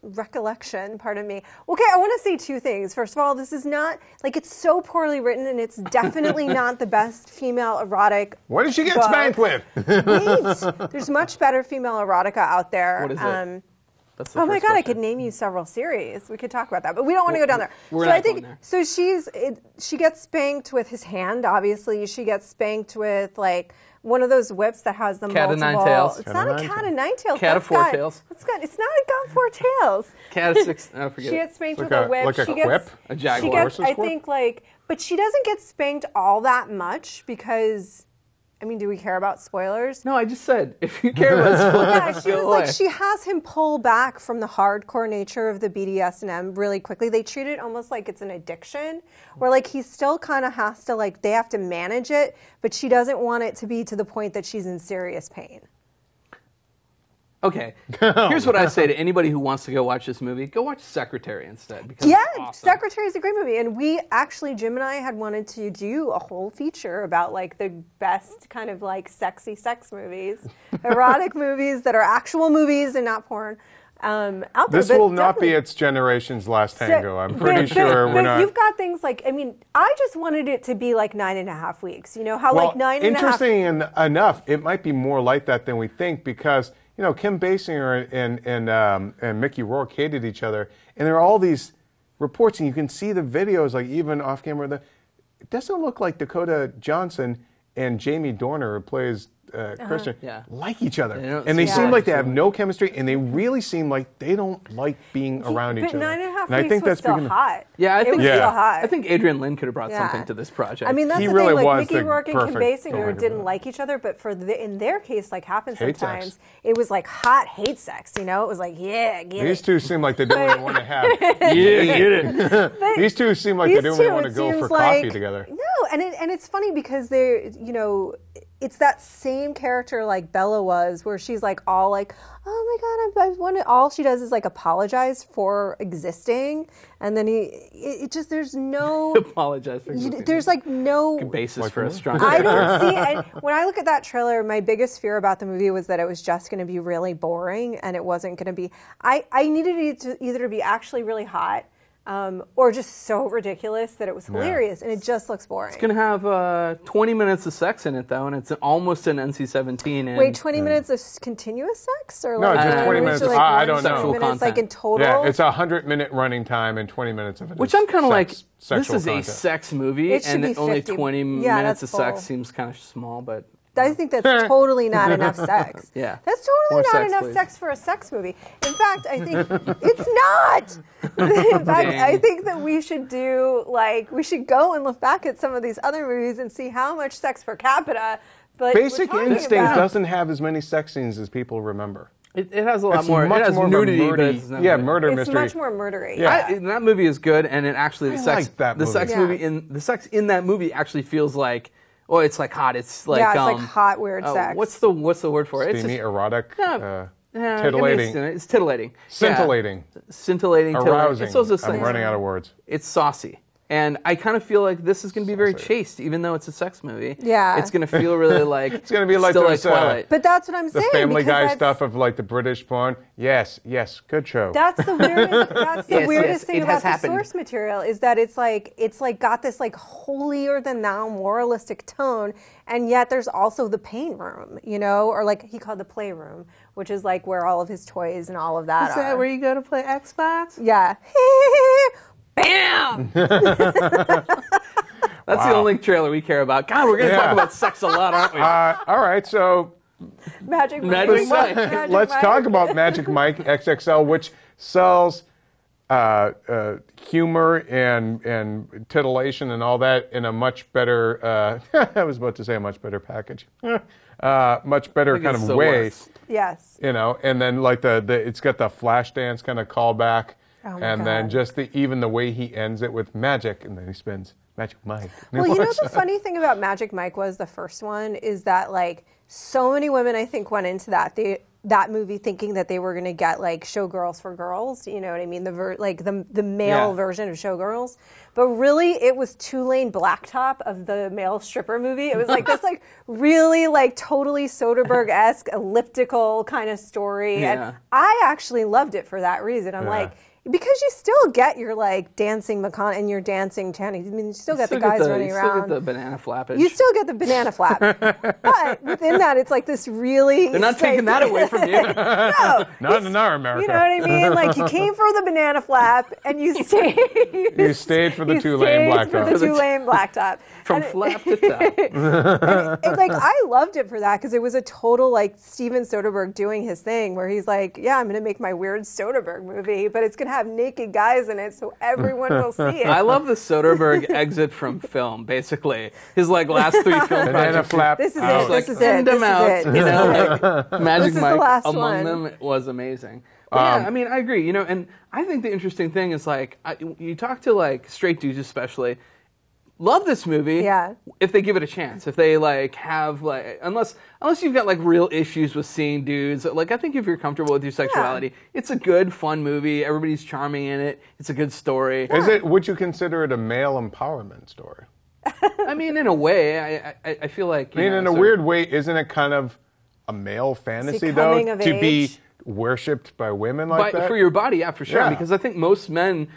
recollection, pardon me. Okay, I want to say two things. First of all, this is not it's so poorly written, and it's definitely not the best female erotic. What did she get spanked with? Wait, there's much better female erotica out there. What is it? Oh my God! I could name you several series. We could talk about that, but we don't want to go down there. She gets spanked with his hand. Obviously, she gets spanked with like one of those whips that has the cat multiple. Of 9 tails. It's not a cat of 9 tails. Cat of 4 tails. It's not a cat of 4 tails. Cat of 6. Oh, forget it. She gets spanked with a whip. Like a whip. A jaguar. I think but she doesn't get spanked all that much because. I mean, do we care about spoilers? No, I just said, if you care about spoilers, she has him pull back from the hardcore nature of the BDSM really quickly. They treat it almost like it's an addiction, where he still kind of has to they have to manage it, but she doesn't want it to be to the point that she's in serious pain. Okay, here's what I say to anybody who wants to go watch this movie. Go watch Secretary instead. Because it's awesome. Secretary is a great movie. And we actually, Jim and I had wanted to do a whole feature about the best kind of sexy sex movies, erotic movies that are actual movies and not porn. out there. This will not be its generation's last tango. I'm pretty sure we're not. You've got things like, I mean, I just wanted it to be like 9.5 weeks. You know how well, like 9.5. Interesting enough, it might be more like that than we think because Kim Basinger and Mickey Rourke hated each other, and there are all these reports, and you can see the videos, like even off camera. It doesn't look like Dakota Johnson and Jamie Dorner, who plays Christian, like each other. And they seem like they have no chemistry, and they really seem like they don't like being around each other. But 9.5 and I think was that's still hot. Yeah, it was still hot. I think Adrian Lyne could have brought something to this project. I mean, that's he the really thing. Like was Mickey Rourke and Kim Basinger didn't it. like each other, but in their case, like happens Hate sometimes, sex. It was like hot hate sex. It was like, get These it. two seem like they don't really want to have. Get it. These two seem like they don't really want to go for coffee together. No, and it's funny because they're it's that same character like Bella was, where she's like all like, oh my God, I want to. All she does is like apologize for existing, and then there's no apologize for existing. There's like no basis for a strong. I don't see. And when I look at that trailer, my biggest fear about the movie was that it was just going to be really boring, and it wasn't going to be. I needed it to either be actually really hot. Or just so ridiculous that it was hilarious, and it just looks boring. It's going to have 20 minutes of sex in it, though, and it's almost an NC-17. Wait, 20 minutes of continuous sex? Or no, just 20 minutes. Like I don't know. 20 minutes, like in total? Yeah, it's a 100-minute running time and 20 minutes of it. Which I'm kind of like, this is content. a sex movie, and only 20 minutes of sex seems kind of small, but... I think that's totally not enough sex. Yeah. That's totally not enough sex for a sex movie. In fact, I think it's not. In fact, I think that we should we should go and look back at some of these other movies and see how much sex per capita. But Basic Instinct doesn't have as many sex scenes as people remember. It has a lot more. It has nudity, but it's not murder mystery. It's much more murdery. Yeah. That movie is good, and it actually the sex in that movie actually feels like. Oh, it's like hot. It's like it's like hot weird sex. What's the word for it? Steamy, erotic, titillating. It's titillating. Scintillating. Scintillating. Arousing. It's also I'm running out of words. It's saucy. And I kind of feel like this is going to be very chaste, even though it's a sex movie. Yeah. It's going to feel really like it's going to be like still those, like Twilight. But that's what I'm saying. The Family Guy stuff of like the British porn. Yes, good show. That's the weirdest. That's the weirdest thing about the happened. Source material is that it's like got this like holier than thou moralistic tone, and yet there's also the paint room, or like he called the playroom, which is like where all of his toys and all of that are. Is that where you go to play Xbox? Yeah. Bam! That's the only trailer we care about. God, we're going to talk about sex a lot, aren't we? All right, so Magic Mike. Let's talk about Magic Mike XXL, which sells humor and titillation and all that in a much better. I was about to say a much better package, much better kind of way. Worse. Yes. And then like it's got the flash dance kind of callback. Oh and then just even the way he ends it with magic, and then he spins Magic Mike. Well, the funny thing about Magic Mike was the first one is that like so many women I think went into that movie thinking that they were going to get like Showgirls for girls, you know what I mean? The male version of Showgirls. But really it was Tulane Blacktop of the male stripper movie. It was like this like really like totally Soderbergh-esque elliptical kind of story. Yeah. And I actually loved it for that reason. I'm like, because you still get your like dancing McCon and your dancing Channing. I mean, you still get the guys running around. You still get the banana flappage. You still get the banana flap. But within that, it's like this really... They're not taking that away from you. No. Not in our America. You know what I mean? Like, you came for the banana flap, and you stayed... You stayed for the Tulane Blacktop. for the Tulane Blacktop. From flap to top. And like, I loved it for that, because it was a total, like, Steven Soderbergh doing his thing, where he's like, yeah, I'm going to make my weird Soderbergh movie, but it's going to have naked guys in it, so everyone will see it. I love the Soderbergh exit from film, basically. His, like, last 3 film Banana projects. flap. This is out. it. This is it. This is it. You know, like, Magic This is Mike the last among one. them was amazing. But yeah, I mean, I agree. You know, and I think the interesting thing is like you talk to like straight dudes, especially. Love this movie. Yeah. If they give it a chance, if they like have like unless you've got like real issues with seeing dudes, like I think if you're comfortable with your sexuality, it's a good fun movie. Everybody's charming in it. It's a good story. Is it? Would you consider it a male empowerment story? I mean, in a way, I feel like. I mean, in a weird way, isn't it kind of a male fantasy though? coming of To be age? worshipped by women like that? For your body, yeah, for sure. Yeah. Because I think most men,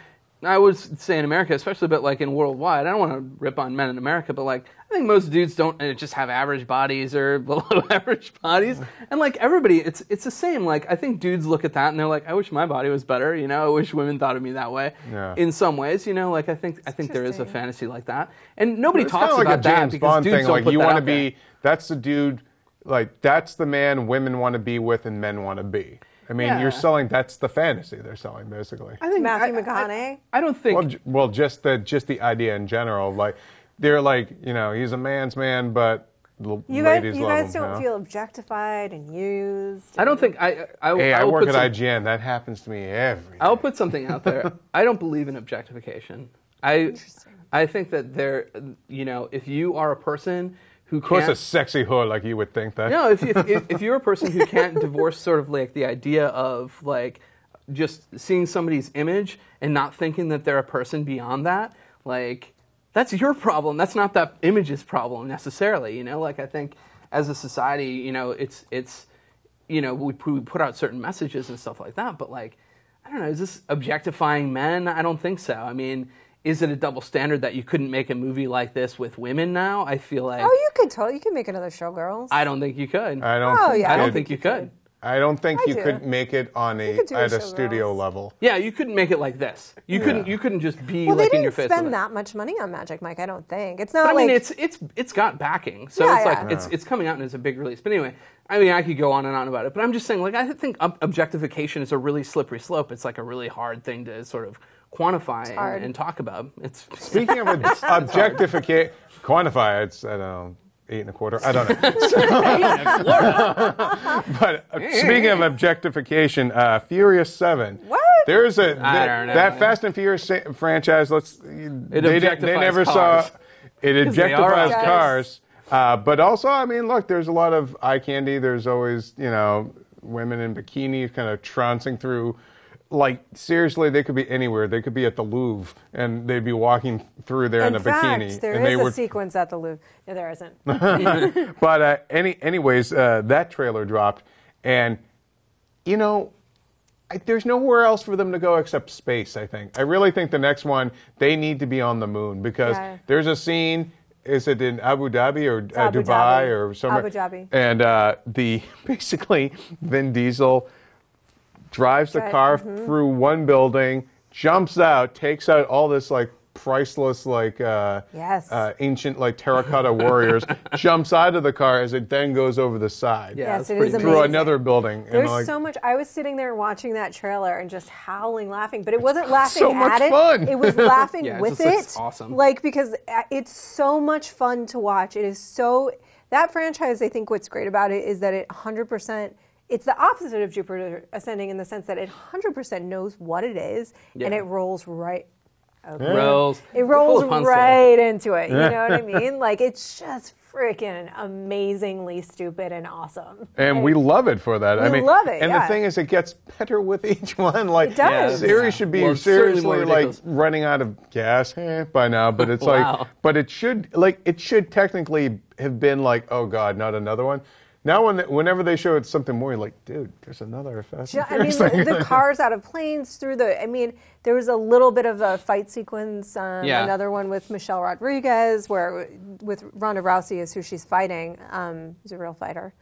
I would say in America, especially, but like in worldwide, I don't want to rip on men in America, but like I think most dudes don't just have average bodies or below average bodies, and like everybody, it's the same. Like I think dudes look at that and they're like, I wish my body was better. You know, I wish women thought of me that way. Yeah. In some ways, you know, like I think there is a fantasy like that, and nobody It's talks kind of about like a James that because Bond dudes thing. don't Like put you that want to out there. be, that's the dude, like that's the man women want to be with and men want to be. I mean, Yeah. you're selling. That's the fantasy they're selling, basically. I think Matthew McConaughey. I don't think. Well, just the idea in general. Like they're like, you know, he's a man's man, but the ladies You love guys him. don't feel objectified and used. I don't think Hey, I will work put at IGN. That happens to me every day. I'll put something out there. I don't believe in objectification. I think that you know, if you are a person who Of course, can't, a sexy hood like you would think that. no, if you're a person who can't divorce sort of like the idea of like just seeing somebody's image and not thinking that they're a person beyond that, like that's your problem. That's not that image's problem necessarily. You know, like I think as a society, you know, it's you know, we put out certain messages and stuff like that, but like I don't know, is this objectifying men? I don't think so. I mean, is it a double standard that you couldn't make a movie like this with women now? I feel like You could make another Showgirls. I don't think you could. I don't. Oh, think yeah. I don't it- think you could. I don't think I you do. could make it on could do at a Showgirls. studio level. Yeah, you couldn't make it like this. You couldn't just be Well, they like in your didn't face. spend that much money on Magic Mike. I don't think it's not But I like mean, it's got backing, so Yeah, it's like yeah. it's coming out and it's a big release. But anyway, I mean, I could go on and on about it, but I'm just saying, like, I think objectification is a really slippery slope. It's like a really hard thing to sort of quantify hard. and talk about. It's Speaking of objectification, quantify, it's, I don't know, 8 1/4. I don't know. But speaking of objectification, Furious 7. What? There's I don't know, that man. Fast and Furious franchise. They objectifies never cars. saw it they are objectifies cars. cars. But also, I mean, look, there's a lot of eye candy. There's always, you know, women in bikinis kind of trouncing through. Like, seriously, they could be anywhere. They could be at the Louvre, and they'd be walking through there in a bikini. There and is they a were, sequence at the Louvre. No, there isn't. But anyways, that trailer dropped, and, you know, there's nowhere else for them to go except space, I think. I really think the next one, they need to be on the moon, because there's a scene, is it in Abu Dhabi or Abu Dubai Dhabi. or somewhere? Abu Dhabi. And basically, Vin Diesel drives the car through one building, jumps out, takes out all this like priceless like ancient like terracotta warriors, jumps out of the car as it then goes over the side. Yeah, Yes, that's it pretty is cool. through amazing. another building. There's and, like, so much. I was sitting there watching that trailer and just howling, laughing. But it wasn't laughing so much at it. fun. It was laughing Yeah, it with just looks it. awesome. Like, because it's so much fun to watch. It is so that franchise. I think what's great about it is that it 100%. It's the opposite of Jupiter Ascending in the sense that it 100% knows what it is and it rolls right. Okay. Rolls. It rolls Full of puns right into it. You know what I mean? Like, it's just freaking amazingly stupid and awesome. And we love it for that. I We mean, love it, And yeah. the thing is, it gets better with each one. Like, It does. the series should be Well, it's certainly more seriously like ridiculous. running out of gas by now. But it's Wow. like, but it should technically have been like, oh God, not another one. Now, whenever they show it something more, you're like, dude, there's another Fast and I mean, Furious thing. the cars out of planes through the. I mean, there was a little bit of a fight sequence. Another one with Michelle Rodriguez, where with Ronda Rousey is who she's fighting. Who's a real fighter.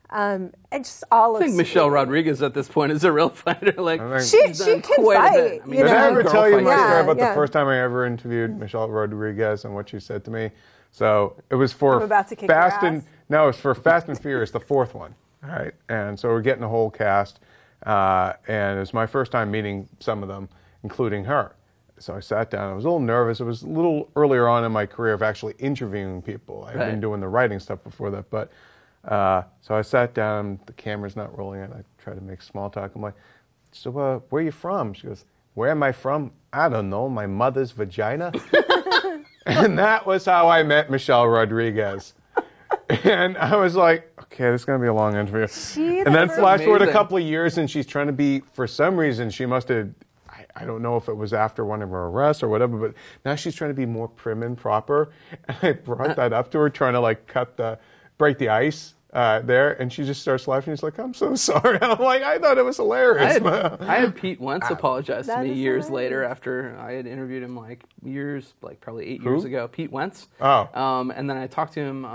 And just all I think Michelle Rodriguez at this point is a real fighter. Like She she's done can quite a fight, bit. I mean, you Did know? I ever tell you my girl story fighter. about Yeah. the first time I ever interviewed Michelle Rodriguez and what she said to me? So it was for I'm about to kick your Fast ass. and no, it was for Fast and Furious, the fourth one. All right, and so we're getting the whole cast, and it was my first time meeting some of them, including her. So I sat down. I was a little nervous. It was a little earlier on in my career of actually interviewing people. I'd been doing the writing stuff before that, but so I sat down. The camera's not rolling, and I try to make small talk. I'm like, "So where are you from?" She goes, "Where am I from? I don't know. My mother's vagina." And that was how I met Michelle Rodriguez. And I was like, okay, this is going to be a long interview. And then flash forward a amazing. couple of years, and she's trying to be, for some reason, she must have, I don't know if it was after one of her arrests or whatever, but now she's trying to be more prim and proper. And I brought that up to her, trying to like break the ice. there, and she just starts laughing. She's like, "I'm so sorry." I'm like, "I thought it was hilarious." I had Pete Wentz apologize to That me is years hilarious. later after I had interviewed him probably 8 years ago. Pete Wentz. Oh. And then I talked to him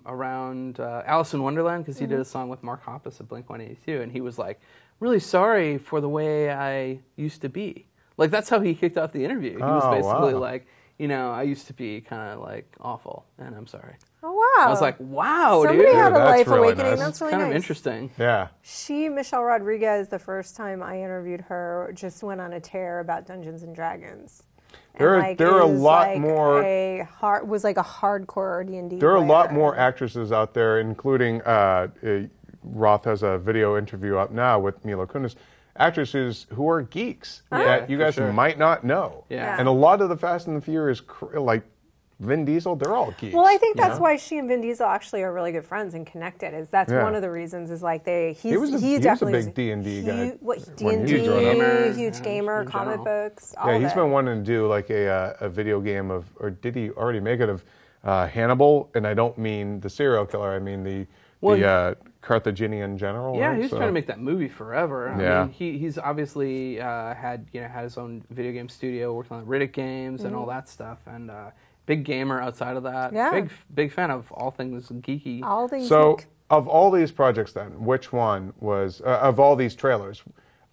around Alice in Wonderland because he did a song with Mark Hoppus of Blink-182, and he was like, really sorry for the way I used to be. Like, that's how he kicked off the interview. He was basically like, I used to be kind of like awful, and I'm sorry. Oh, wow. I was like, wow, Somebody dude. had a That's life really awakening. nice. That's really kind nice. of interesting. Yeah. Michelle Rodriguez, the first time I interviewed her, just went on a tear about Dungeons and Dragons. There And, are a is lot more. Was like a hardcore D&D. There are a lot player. more actresses out there, including Roth has a video interview up now with Mila Kunis, actresses who are geeks that you guys might not know. Yeah. And a lot of the Fast and the Furious, like Vin Diesel, they're all geeks. Well, I think that's why she and Vin Diesel actually are really good friends and connected. That's one of the reasons. Is like he was a big D&D guy. D&D, he was growing up. huge gamer, in comic general. books. All He's of been it. wanting to do like a video game of, or did he already make it, of Hannibal? And I don't mean the serial killer. I mean the Carthaginian general. Yeah, right? he was trying to make that movie forever. Yeah. I mean, he's obviously had his own video game studio, worked on the Riddick games and all that stuff, and big gamer outside of that. Yeah. Big fan of all things geeky. All things. So, geek. of all these projects, then, which one was of all these trailers?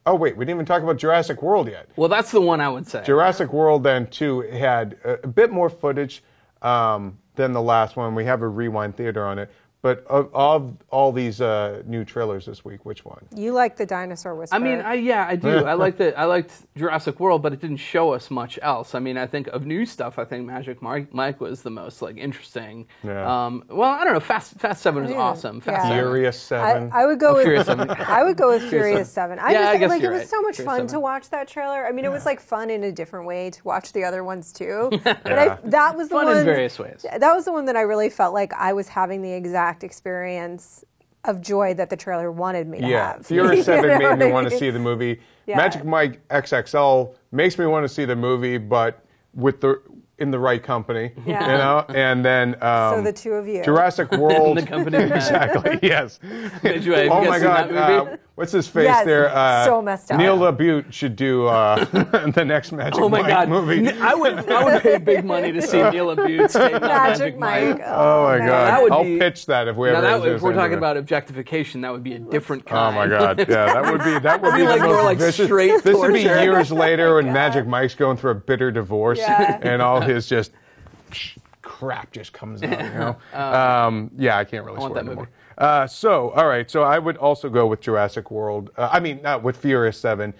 Oh wait, we didn't even talk about Jurassic World yet. Well, that's the one I would say. Jurassic World then too had a bit more footage than the last one. We have a rewind theater on it. But of all these new trailers this week, which one? You like the dinosaur whisperer. I mean, I do. I liked Jurassic World, but it didn't show us much else. I mean, I think of new stuff, I think Magic Mike was the most interesting. Yeah. Well, I don't know. Fast 7 is awesome. Fast 7. Furious 7. I would go with Furious 7. I would go with Furious 7. I guess like you're it was right. so much Furious fun 7. to watch that trailer. I mean, it was like fun in a different way to watch the other ones too. But that was the Fun one in various ways. That was the one that I really felt like I was having the exact experience of joy that the trailer wanted me to have. Furious 7 You know made what me I want to mean? see the movie. Yeah. Magic Mike XXL makes me want to see the movie, but in the right company, Yeah. And then So the two of you. Jurassic World, The company. exactly. Yes. Did you- have you Oh guys my seen that God! movie? What's his face Yes, there? so messed up. Neil LaBute should do the next Magic Oh my Mike God! movie. I would pay big money to see Neil LaBute take on Magic Mike. Oh my man. God! That would I'll be- pitch that if we Now ever. that, if we're talking about objectification, that would be a different Oh kind. my God! Yeah, that would be be the like more most like vicious. straight This would be torture. years later when Magic Mike's going through a bitter divorce, Yeah. and all his just crap just comes out. Yeah, I can't really want swear that anymore. movie. All right. So I would also go with Jurassic World. Not with Furious 7,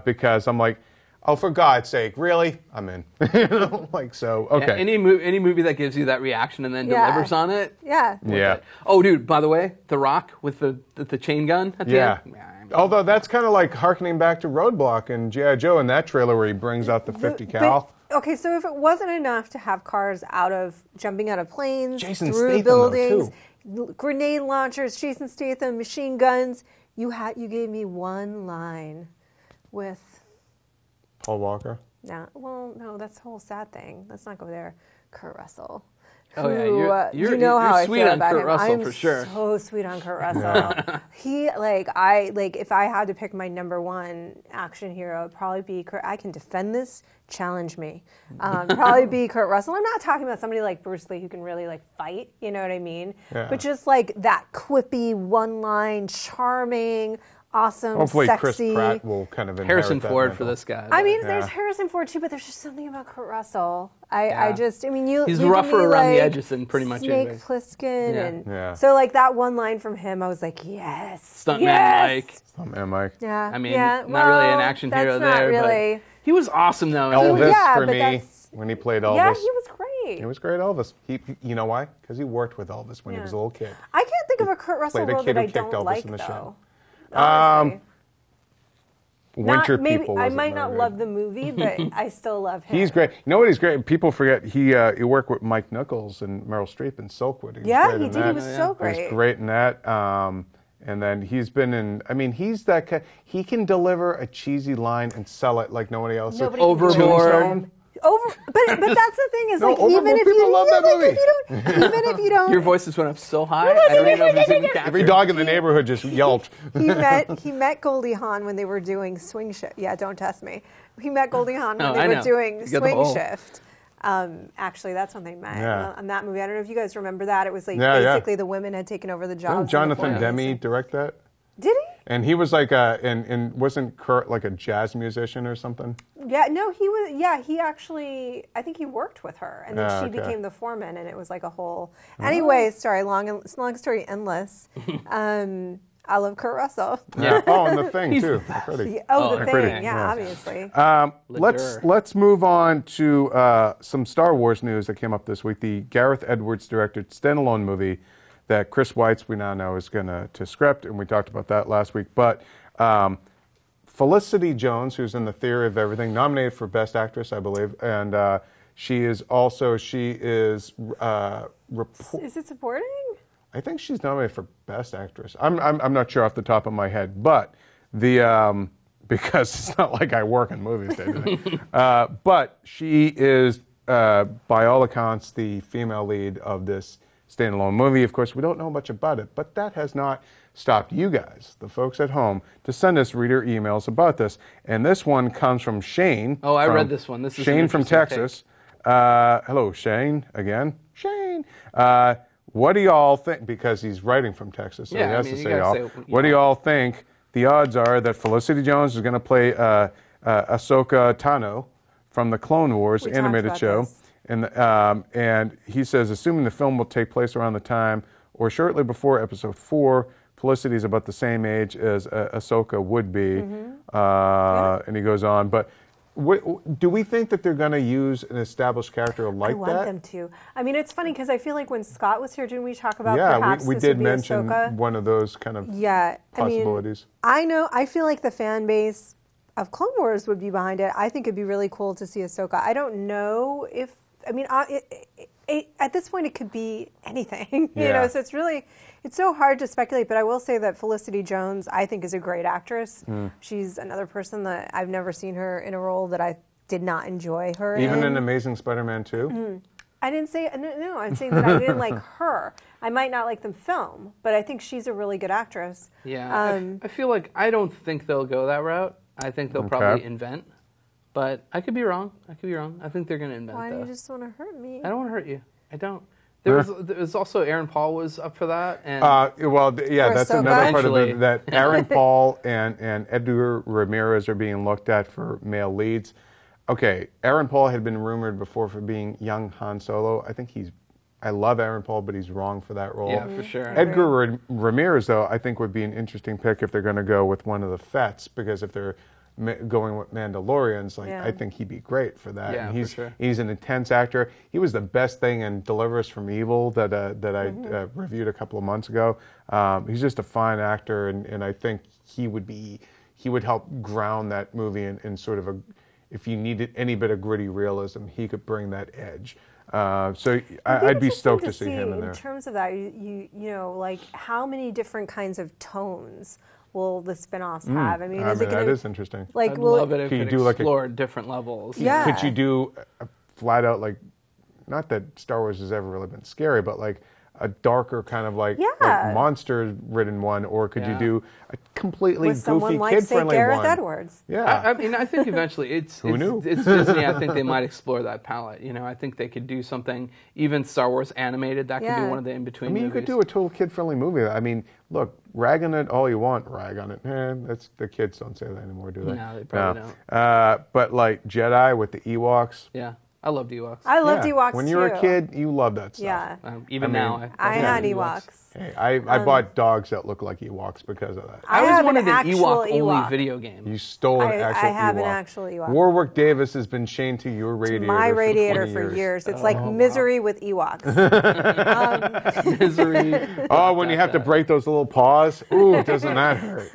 because I'm like, oh, for God's sake, really? I'm in. Okay. Yeah, any movie that gives you that reaction and then delivers on it. Yeah. Yeah. Oh, dude! By the way, The Rock with the chain gun at the Yeah. end. Although that's kind of like hearkening back to Roadblock and G.I. Joe in that trailer where he brings out the 50 cal. Okay, so if it wasn't enough to have cars jumping out of planes, Jason through Statham, though, buildings, grenade launchers, Jason Statham, machine guns, you gave me one line with Paul Walker. no, that's the whole sad thing. Let's not go there. Kurt Russell. Oh yeah, who, you're you know how I sweet feel on about Kurt him. Russell I'm for sure. so sweet on Kurt Russell. He if I had to pick my number one action hero, it'd probably be Kurt. I can defend this. Challenge me. Probably be Kurt Russell. I'm not talking about somebody like Bruce Lee who can really fight. You know what I mean? Yeah. But just that quippy, one-line, charming, awesome, Hopefully sexy. Chris Pratt will kind of inherit Harrison that Ford mantle. for this guy. I mean, Yeah. there's Harrison Ford too, but there's just something about Kurt Russell. Yeah. He's He's rougher around the edges than pretty much Snake anybody. Plissken, Yeah. and Yeah. so that one line from him, I was like, yes, Stuntman yes! Mike. Oh, man, Mike. Yeah, I mean, yeah. not really an well, action that's hero not there, really. but he was awesome though. Elvis Yeah, for but me that's- when he played Elvis. Yeah, he was great. It was great Elvis. You know why? Because he worked with Elvis when he Yeah. was a little kid. I can't think of a Kurt Russell played a role kid that who I kicked don't Elvis like in the though. show. Honestly. Winter maybe People. I wasn't might not very love good. the movie, but I still love him. He's great. You know what? He's great. People forget he worked with Mike Nichols and Meryl Streep in Silkwood. He was Yeah, great he in did. that. He was so He was great. great in that. And then he's been in. I mean, he's that guy. He can deliver a cheesy line and sell it like nobody else. Nobody can do it. Overboard. Tombstone. But that's the thing is No, like even if people love that movie. even if you don't, Your voices went up so high. I don't even know if it's even captured. Every dog in the neighborhood just yelped. he met Goldie Hawn when they were doing Swing Shift. Yeah, don't test me. He met Goldie Hawn when they were doing Swing Shift. Actually, that's when they met on that movie. I don't know if you guys remember that. It was like basically the women had taken over the jobs. Didn't Jonathan Demme direct that? Did he? And he was like and wasn't Kurt like a jazz musician or something? Yeah, no, he was. Yeah, he actually. I think he worked with her, and then she became the foreman, and it was like a whole. Anyway, sorry, long story endless. I love Kurt Russell. Yeah. Oh, and The Thing too. The Thing. Yeah, obviously. Let's move on to some Star Wars news that came up this week. The Gareth Edwards directed standalone movie that Chris Weitz, we now know, is going to script, and we talked about that last week. But Felicity Jones, who's in The Theory of Everything, nominated for Best Actress, I believe, and she is. Is it supporting? I think she's nominated for Best Actress. I'm not sure off the top of my head, but the because it's not like I work in movies day to day. But she is, by all accounts, the female lead of this standalone movie. Of course, we don't know much about it, but that has not stopped you guys, the folks at home, to send us reader emails about this. And this one comes from Shane. Oh, I read this one. This is Shane from Texas. Hello, Shane, again. Shane. What do y'all think? Because he's writing from Texas, so he has to say y'all. What do y'all think the odds are that Felicity Jones is going to play Ahsoka Tano from the Clone Wars animated show? And he says, assuming the film will take place around the time or shortly before Episode 4, Felicity is about the same age as Ahsoka would be. And he goes on, but do we think that they're going to use an established character like that? I want them to. I mean, it's funny because I feel like when Scott was here, didn't we talk about perhaps we this did would be mention Ahsoka? One of those kind of possibilities. I feel like the fan base of Clone Wars would be behind it. I think it'd be really cool to see Ahsoka. I don't know if, at this point it could be anything, you know, so it's so hard to speculate, but I will say that Felicity Jones, I think, is a great actress. She's another person that I've never seen her in a role that I did not enjoy her Even in Amazing Spider-Man 2? I didn't say, no, I'm saying that I didn't like her. I might not like the film, but I think she's a really good actress. Yeah, I feel like I don't think they'll go that route. I think they'll probably invent. But I could be wrong. I think they're going to invent. Why do you just want to hurt me? I don't want to hurt you. I don't. There was also Aaron Paul was up for that. And that's another part of it. That Aaron Paul and Edgar Ramirez are being looked at for male leads. Okay, Aaron Paul had been rumored before for being young Han Solo. I love Aaron Paul, but he's wrong for that role. Yeah, for sure. Edgar Ramirez, though, I think would be an interesting pick if they're going to go with one of the Fets, because if they're going with Mandalorians, I think he'd be great for that. Yeah, and for sure. He's an intense actor. He was the best thing in Deliver Us from Evil that I reviewed a couple of months ago. He's just a fine actor, and I think he would help ground that movie in sort of if you needed any bit of gritty realism, he could bring that edge. So I'd be stoked to see him in there. In terms of that, you know, like how many different kinds of tones will the spin-offs have? I mean, that is interesting. I'd love it if it explored different levels. Yeah. Could you do a flat out, like, not that Star Wars has ever really been scary, but like a darker kind of like monster-ridden one, or could you do a completely with goofy, like, kid-friendly Gareth one? Edwards. Yeah, I mean, I think eventually it's Disney. I think they might explore that palette. You know, I think they could do something, even Star Wars animated. That could be one of the in-between movies. You could do a total kid-friendly movie. I mean, look, rag on it all you want, rag on it. That's the kids don't say that anymore, do they? No, they probably don't. But like Jedi with the Ewoks. Yeah. I loved Ewoks. I loved Ewoks, when you were a kid, you loved that stuff. Yeah. Now. I had Ewoks. Hey, I bought dogs that look like Ewoks because of that. I always wanted an Ewok-only video game. You stole an actual Ewok. I have an actual Ewok. Warwick Davis has been chained to your radiator. My radiator for years. It's like Misery with Ewoks. Misery. Oh, when you have to break those little paws. Ooh, doesn't that hurt?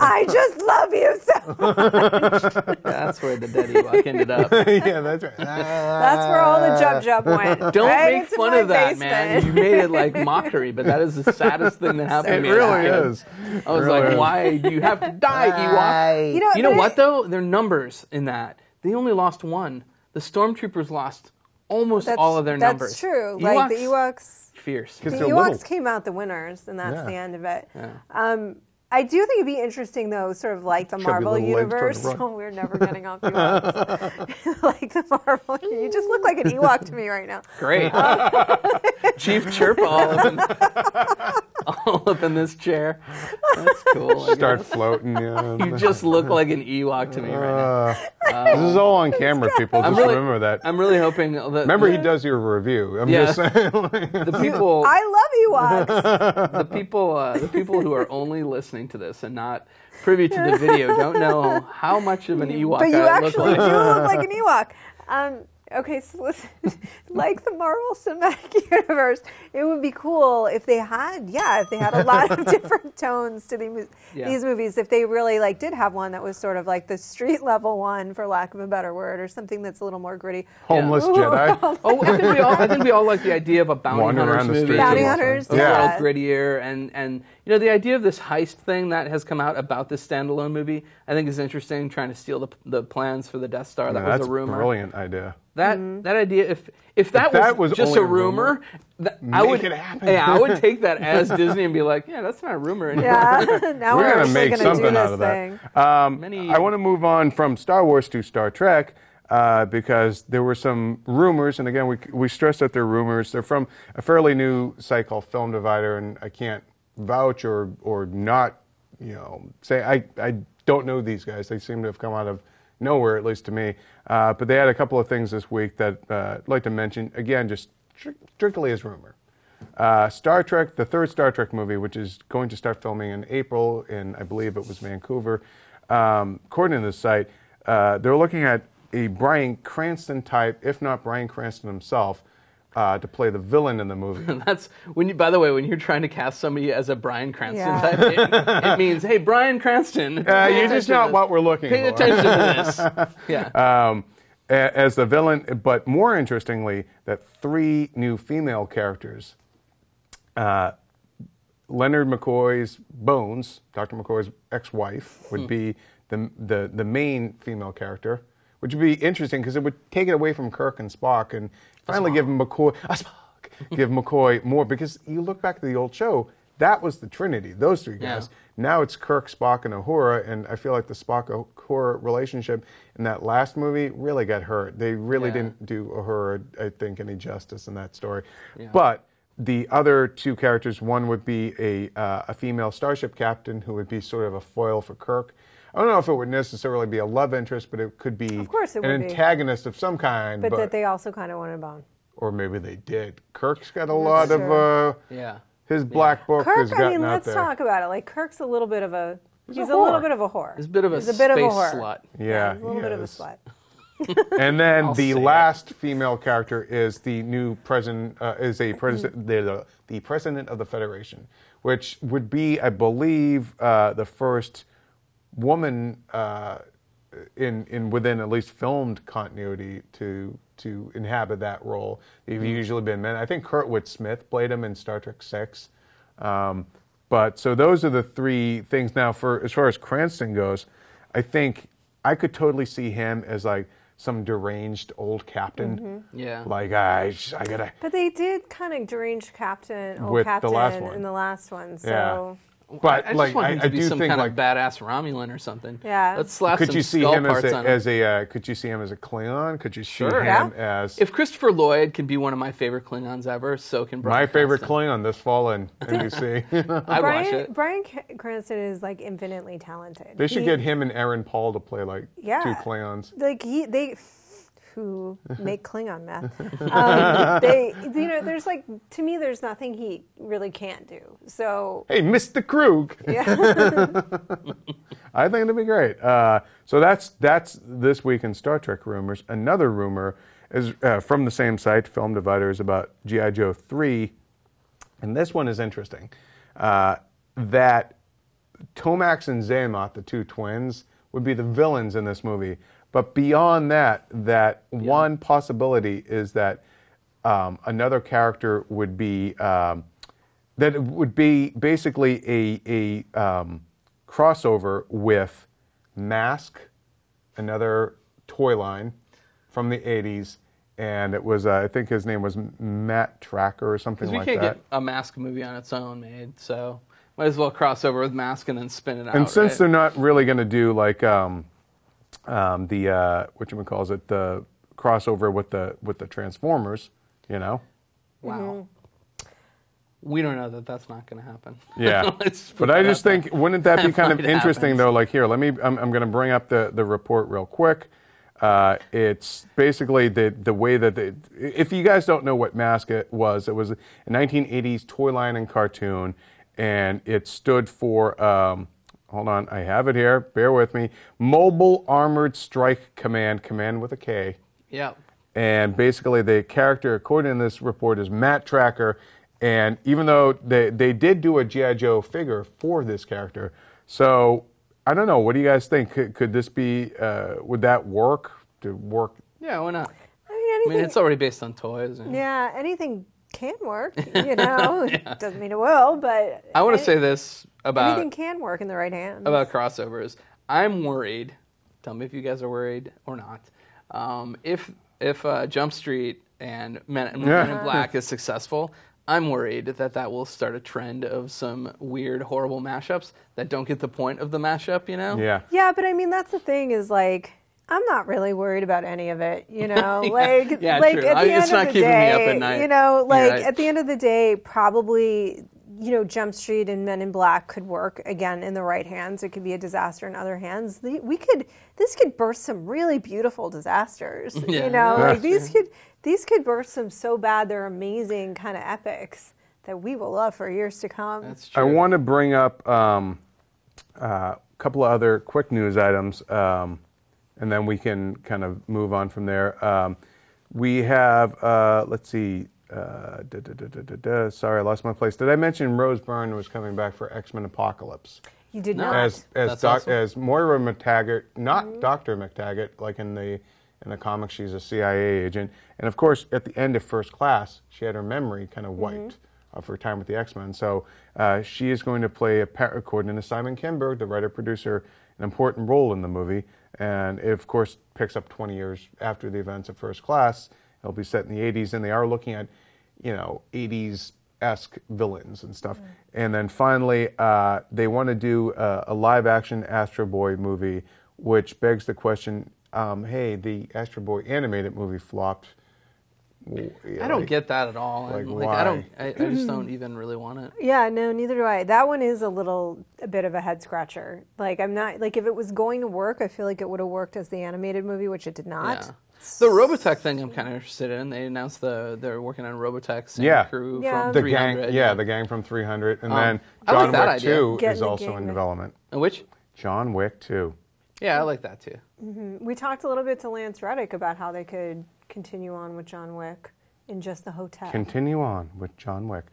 I just love you so much. That's where the dead Ewok ended up. Yeah, that's right. That's where all the jub went. Don't make fun of that, man. You made it like mockery, but that is the saddest thing that happened to me. It really is. I was like, why do you have to die, Ewok? You know what, though? Their numbers in that. They only lost one. the stormtroopers lost almost all of their numbers. That's true. Ewoks, like the Ewoks, fierce. the Ewoks came out the winners, and that's the end of it. Yeah. I do think it'd be interesting, though, sort of like the Marvel universe. Oh, we're never getting off Ewoks. Like the Marvel, you just look like an Ewok to me right now. Great. Chief Chirpa all up in this chair. That's cool. Start floating. Yeah. You just look like an Ewok to me right now. This is all on camera, people. Just remember that. I'm really hoping that... Remember, he does your review. I'm just saying. The people... I love Ewoks. the people who are only listening to this and not privy to the video don't know how much of an Ewok I look like. But you actually do look like an Ewok. Okay, so listen, like the Marvel Cinematic Universe, it would be cool if they had a lot of different tones to these movies. If they really did have one that was sort of like the street level one, for lack of a better word, or something that's a little more gritty. Homeless Jedi. I think we all like the idea of a bounty hunters movie. Bounty hunters, a little grittier, and the idea of this heist thing that has come out about this standalone movie, I think is interesting. Trying to steal the plans for the Death Star. That was a rumor. That's a brilliant idea. That idea, if that was just a rumor, I would happen. Yeah, I would take that as Disney and be like, yeah, that's not a rumor anymore. Yeah, now we're going to make something out of that. I want to move on from Star Wars to Star Trek because there were some rumors, and again, we stress that they're rumors. They're from a fairly new site called Film Divider, and I can't vouch or not, say I don't know these guys. They seem to have come out of nowhere, at least to me. But they had a couple of things this week that I'd like to mention. Again, just strictly as rumor. Star Trek, the third Star Trek movie, which is going to start filming in April in, I believe it was Vancouver. According to the site, they're looking at a Bryan Cranston type, if not Bryan Cranston himself, to play the villain in the movie. That's when by the way, when you're trying to cast somebody as a Bryan Cranston type, it means, hey, Bryan Cranston. You're just not what we're looking for. Pay attention to this. Yeah. As the villain, but more interestingly, that 3 new female characters. Leonard McCoy's Bones, Dr. McCoy's ex-wife, would be the main female character, which would be interesting because it would take it away from Kirk and Spock and finally give McCoy more, because you look back to the old show, that was the Trinity, those 3 guys. Yeah. Now it's Kirk, Spock, and Uhura, and I feel like the Spock-Uhura relationship in that last movie really got hurt. They really didn't do Uhura, I think, any justice in that story. Yeah. But the other 2 characters, one would be a female starship captain who would be sort of a foil for Kirk. I don't know if it would necessarily be a love interest, but it could be an antagonist of some kind. But that they also kind of wanted Bond. Or maybe they did. Kirk's got a lot of his black book has gotten out there. Let's talk about it. Like, Kirk's a little bit of a little bit of a whore. He's a bit of a slut. Yeah, he's a little bit of a slut. And then the last female character is the new president, the president of the Federation, which would be, I believe, the first woman within at least filmed continuity to inhabit that role. They've usually been men. I think Kurtwood Smith played him in Star Trek VI. But so those are the 3 things. Now, as far as Cranston goes, I think I could totally see him as like some deranged old captain. Yeah. Like I gotta. But they did kind of deranged captain in the last one. So. Yeah. But I just want him to be some kind of badass Romulan or something. Yeah. Let's slap some skull parts on him. Could you see him as a Klingon? Could you see him as... If Christopher Lloyd can be one of my favorite Klingons ever, so can Bryan Cranston. My fafavorite Klingon this fall in NBC. I watch it. Bryan Cranston is like infinitely talented. They should get him and Aaron Paul to play like 2 Klingons. Like who make Klingon math. There's like, to me, there's nothing he really can't do. So hey, Mr. Krug. Yeah. I think it'd be great. So that's this week in Star Trek rumors. Another rumor is from the same site, Film Divider, is about G.I. Joe 3, and this one is interesting. That Tomax and Xehanort, the 2 twins, would be the villains in this movie. But beyond that, one possibility is that another character would be that it would be basically a crossover with Mask, another toy line, from the 80s. And it was, I think his name was Matt Tracker or something like that. Because we can't get a Mask movie on its own made, so might as well cross over with Mask and then spin it out. And since they're not really going to do like the whatchamacalls it, the crossover with the Transformers, you know. Wow. Mm-hmm. We don't know that that's not going to happen. Yeah. But I just think, wouldn't that be kind of interesting though? Like here, I'm going to bring up the report real quick. It's basically the way that if you guys don't know what Mask it was a 1980s toy line and cartoon, and it stood for, hold on, I have it here, bear with me, Mobile Armored Strike Command with a K. Yeah. And basically the character, according to this report, is Matt Tracker, and even though they did do a G.I. Joe figure for this character, so I don't know. What do you guys think? Could this be? Would that work? Yeah, why not? I mean, it's already based on toys. Yeah, anything can work. You know, doesn't mean it will, but I want to say this about anything can work in the right hands. About crossovers. I'm worried. Tell me if you guys are worried or not. If Jump Street and Men in Black is successful, I'm worried that will start a trend of some weird, horrible mashups that don't get the point of the mashup, you know? Yeah. Yeah, but I mean, that's the thing is like, I'm not really worried about any of it, you know? True. At the end It's not of the keeping day, me up at night. you know, Right. at the end of the day, probably, you know, Jump Street and Men in Black could work again in the right hands. It could be a disaster in other hands. This could birth some really beautiful disasters. Yeah, you know, no, like these could birth some so bad they're amazing kind of epics that we will love for years to come. That's true. I want to bring up a couple of other quick news items, and then we can kind of move on from there. We have, let's see. Sorry, I lost my place. Did I mention Rose Byrne was coming back for X-Men Apocalypse? You did No. not. As Moira McTaggart, not Dr. McTaggart, like in the comics, she's a CIA agent. And of course, at the end of First Class, she had her memory kind of wiped of her time with the X-Men. So she is going to play, according to Simon Kinberg, the writer-producer, an important role in the movie. And it, of course, picks up 20 years after the events of First Class. It'll be set in the 80s, and they are looking at, 80s-esque villains and stuff. And then finally, they want to do a live-action Astro Boy movie, which begs the question, hey, the Astro Boy animated movie flopped. I don't get that at all. Why? I just don't even really want it. Yeah, no, neither do I. That one is a bit of a head scratcher. Like, I'm not, like, if it was going to work, I feel like it would have worked as the animated movie, which it did not. Yeah. The Robotech thing I'm kind of interested in. They announced they're working on Robotech, same crew from the 300. gang, the gang from 300. And then I like John that Wick idea. 2 Get is in the also in gang. development. Which? John Wick 2. Yeah, I like that too. We talked a little bit to Lance Reddick about how they could continue on with John Wick in just the hotel. Continue on with John Wick.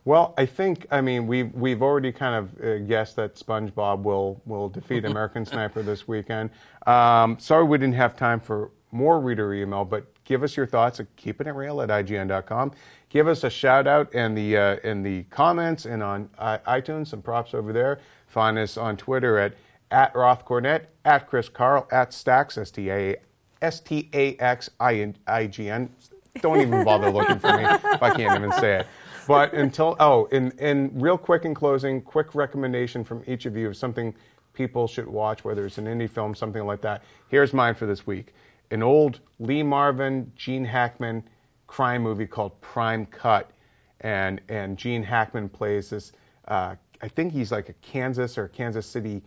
Well, we've already kind of guessed that SpongeBob will defeat American Sniper this weekend. Sorry we didn't have time for more reader email, but give us your thoughts at keepin-it-real@ign.com. Give us a shout out in the comments and on iTunes. Some props over there. Find us on Twitter at Roth Cornett, at Chris Carl, at Stax, STAXIGN. Don't even bother looking for me if I can't even say it. But in real quick in closing, quick recommendation from each of you of something people should watch, whether it's an indie film, something like that. Here's mine for this week. An old Lee Marvin, Gene Hackman crime movie called Prime Cut. And Gene Hackman plays this, I think he's like a Kansas City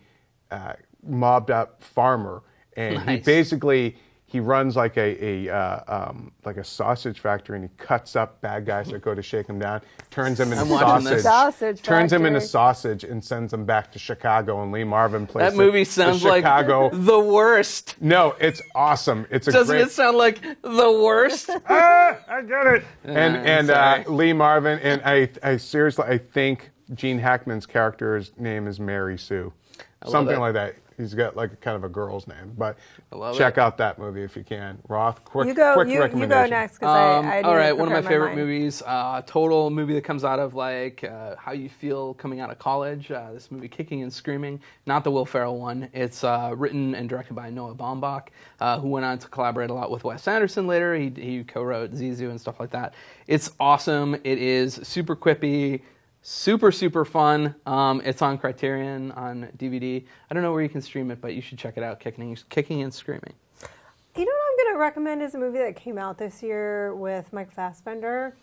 mobbed up farmer. And he runs like a sausage factory, and he cuts up bad guys that go to shake him down, turns them into sausage, and sends them back to Chicago. And Lee Marvin plays that movie sounds like the worst. No, it's awesome. Doesn't it sound like the worst? I get it. And Lee Marvin, and I seriously think Gene Hackman's character's name is Mary Sue, something like that. He's got like kind of a girl's name, but love check out that movie if you can. Roth, quick recommendation. You go next because I all right, one of my favorite movies, total movie that comes out of like how you feel coming out of college. This movie, Kicking and Screaming, not the Will Ferrell one. It's written and directed by Noah Baumbach, who went on to collaborate a lot with Wes Anderson later. He co-wrote Zizou and stuff like that. It's awesome. It is super quippy. Super, super fun. It's on Criterion on DVD. I don't know where you can stream it, but you should check it out, Kicking and Screaming. You know what I'm going to recommend is a movie that came out this year with Mike Fassbender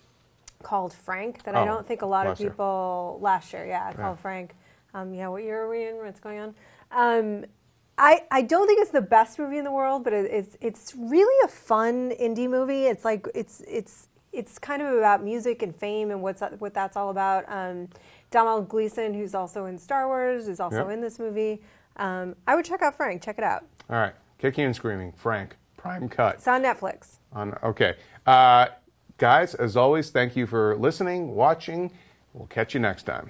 called Frank that I don't think a lot of people... Last year, called Frank. What year are we in? What's going on? I don't think it's the best movie in the world, but it's really a fun indie movie. It's like it's kind of about music and fame and what that's all about. Domhnall Gleeson, who's also in Star Wars, is also in this movie. I would check out Frank. Check it out. All right. Kicking and Screaming, Frank, Prime Cut. It's on Netflix. Okay. Guys, as always, thank you for listening, watching. We'll catch you next time.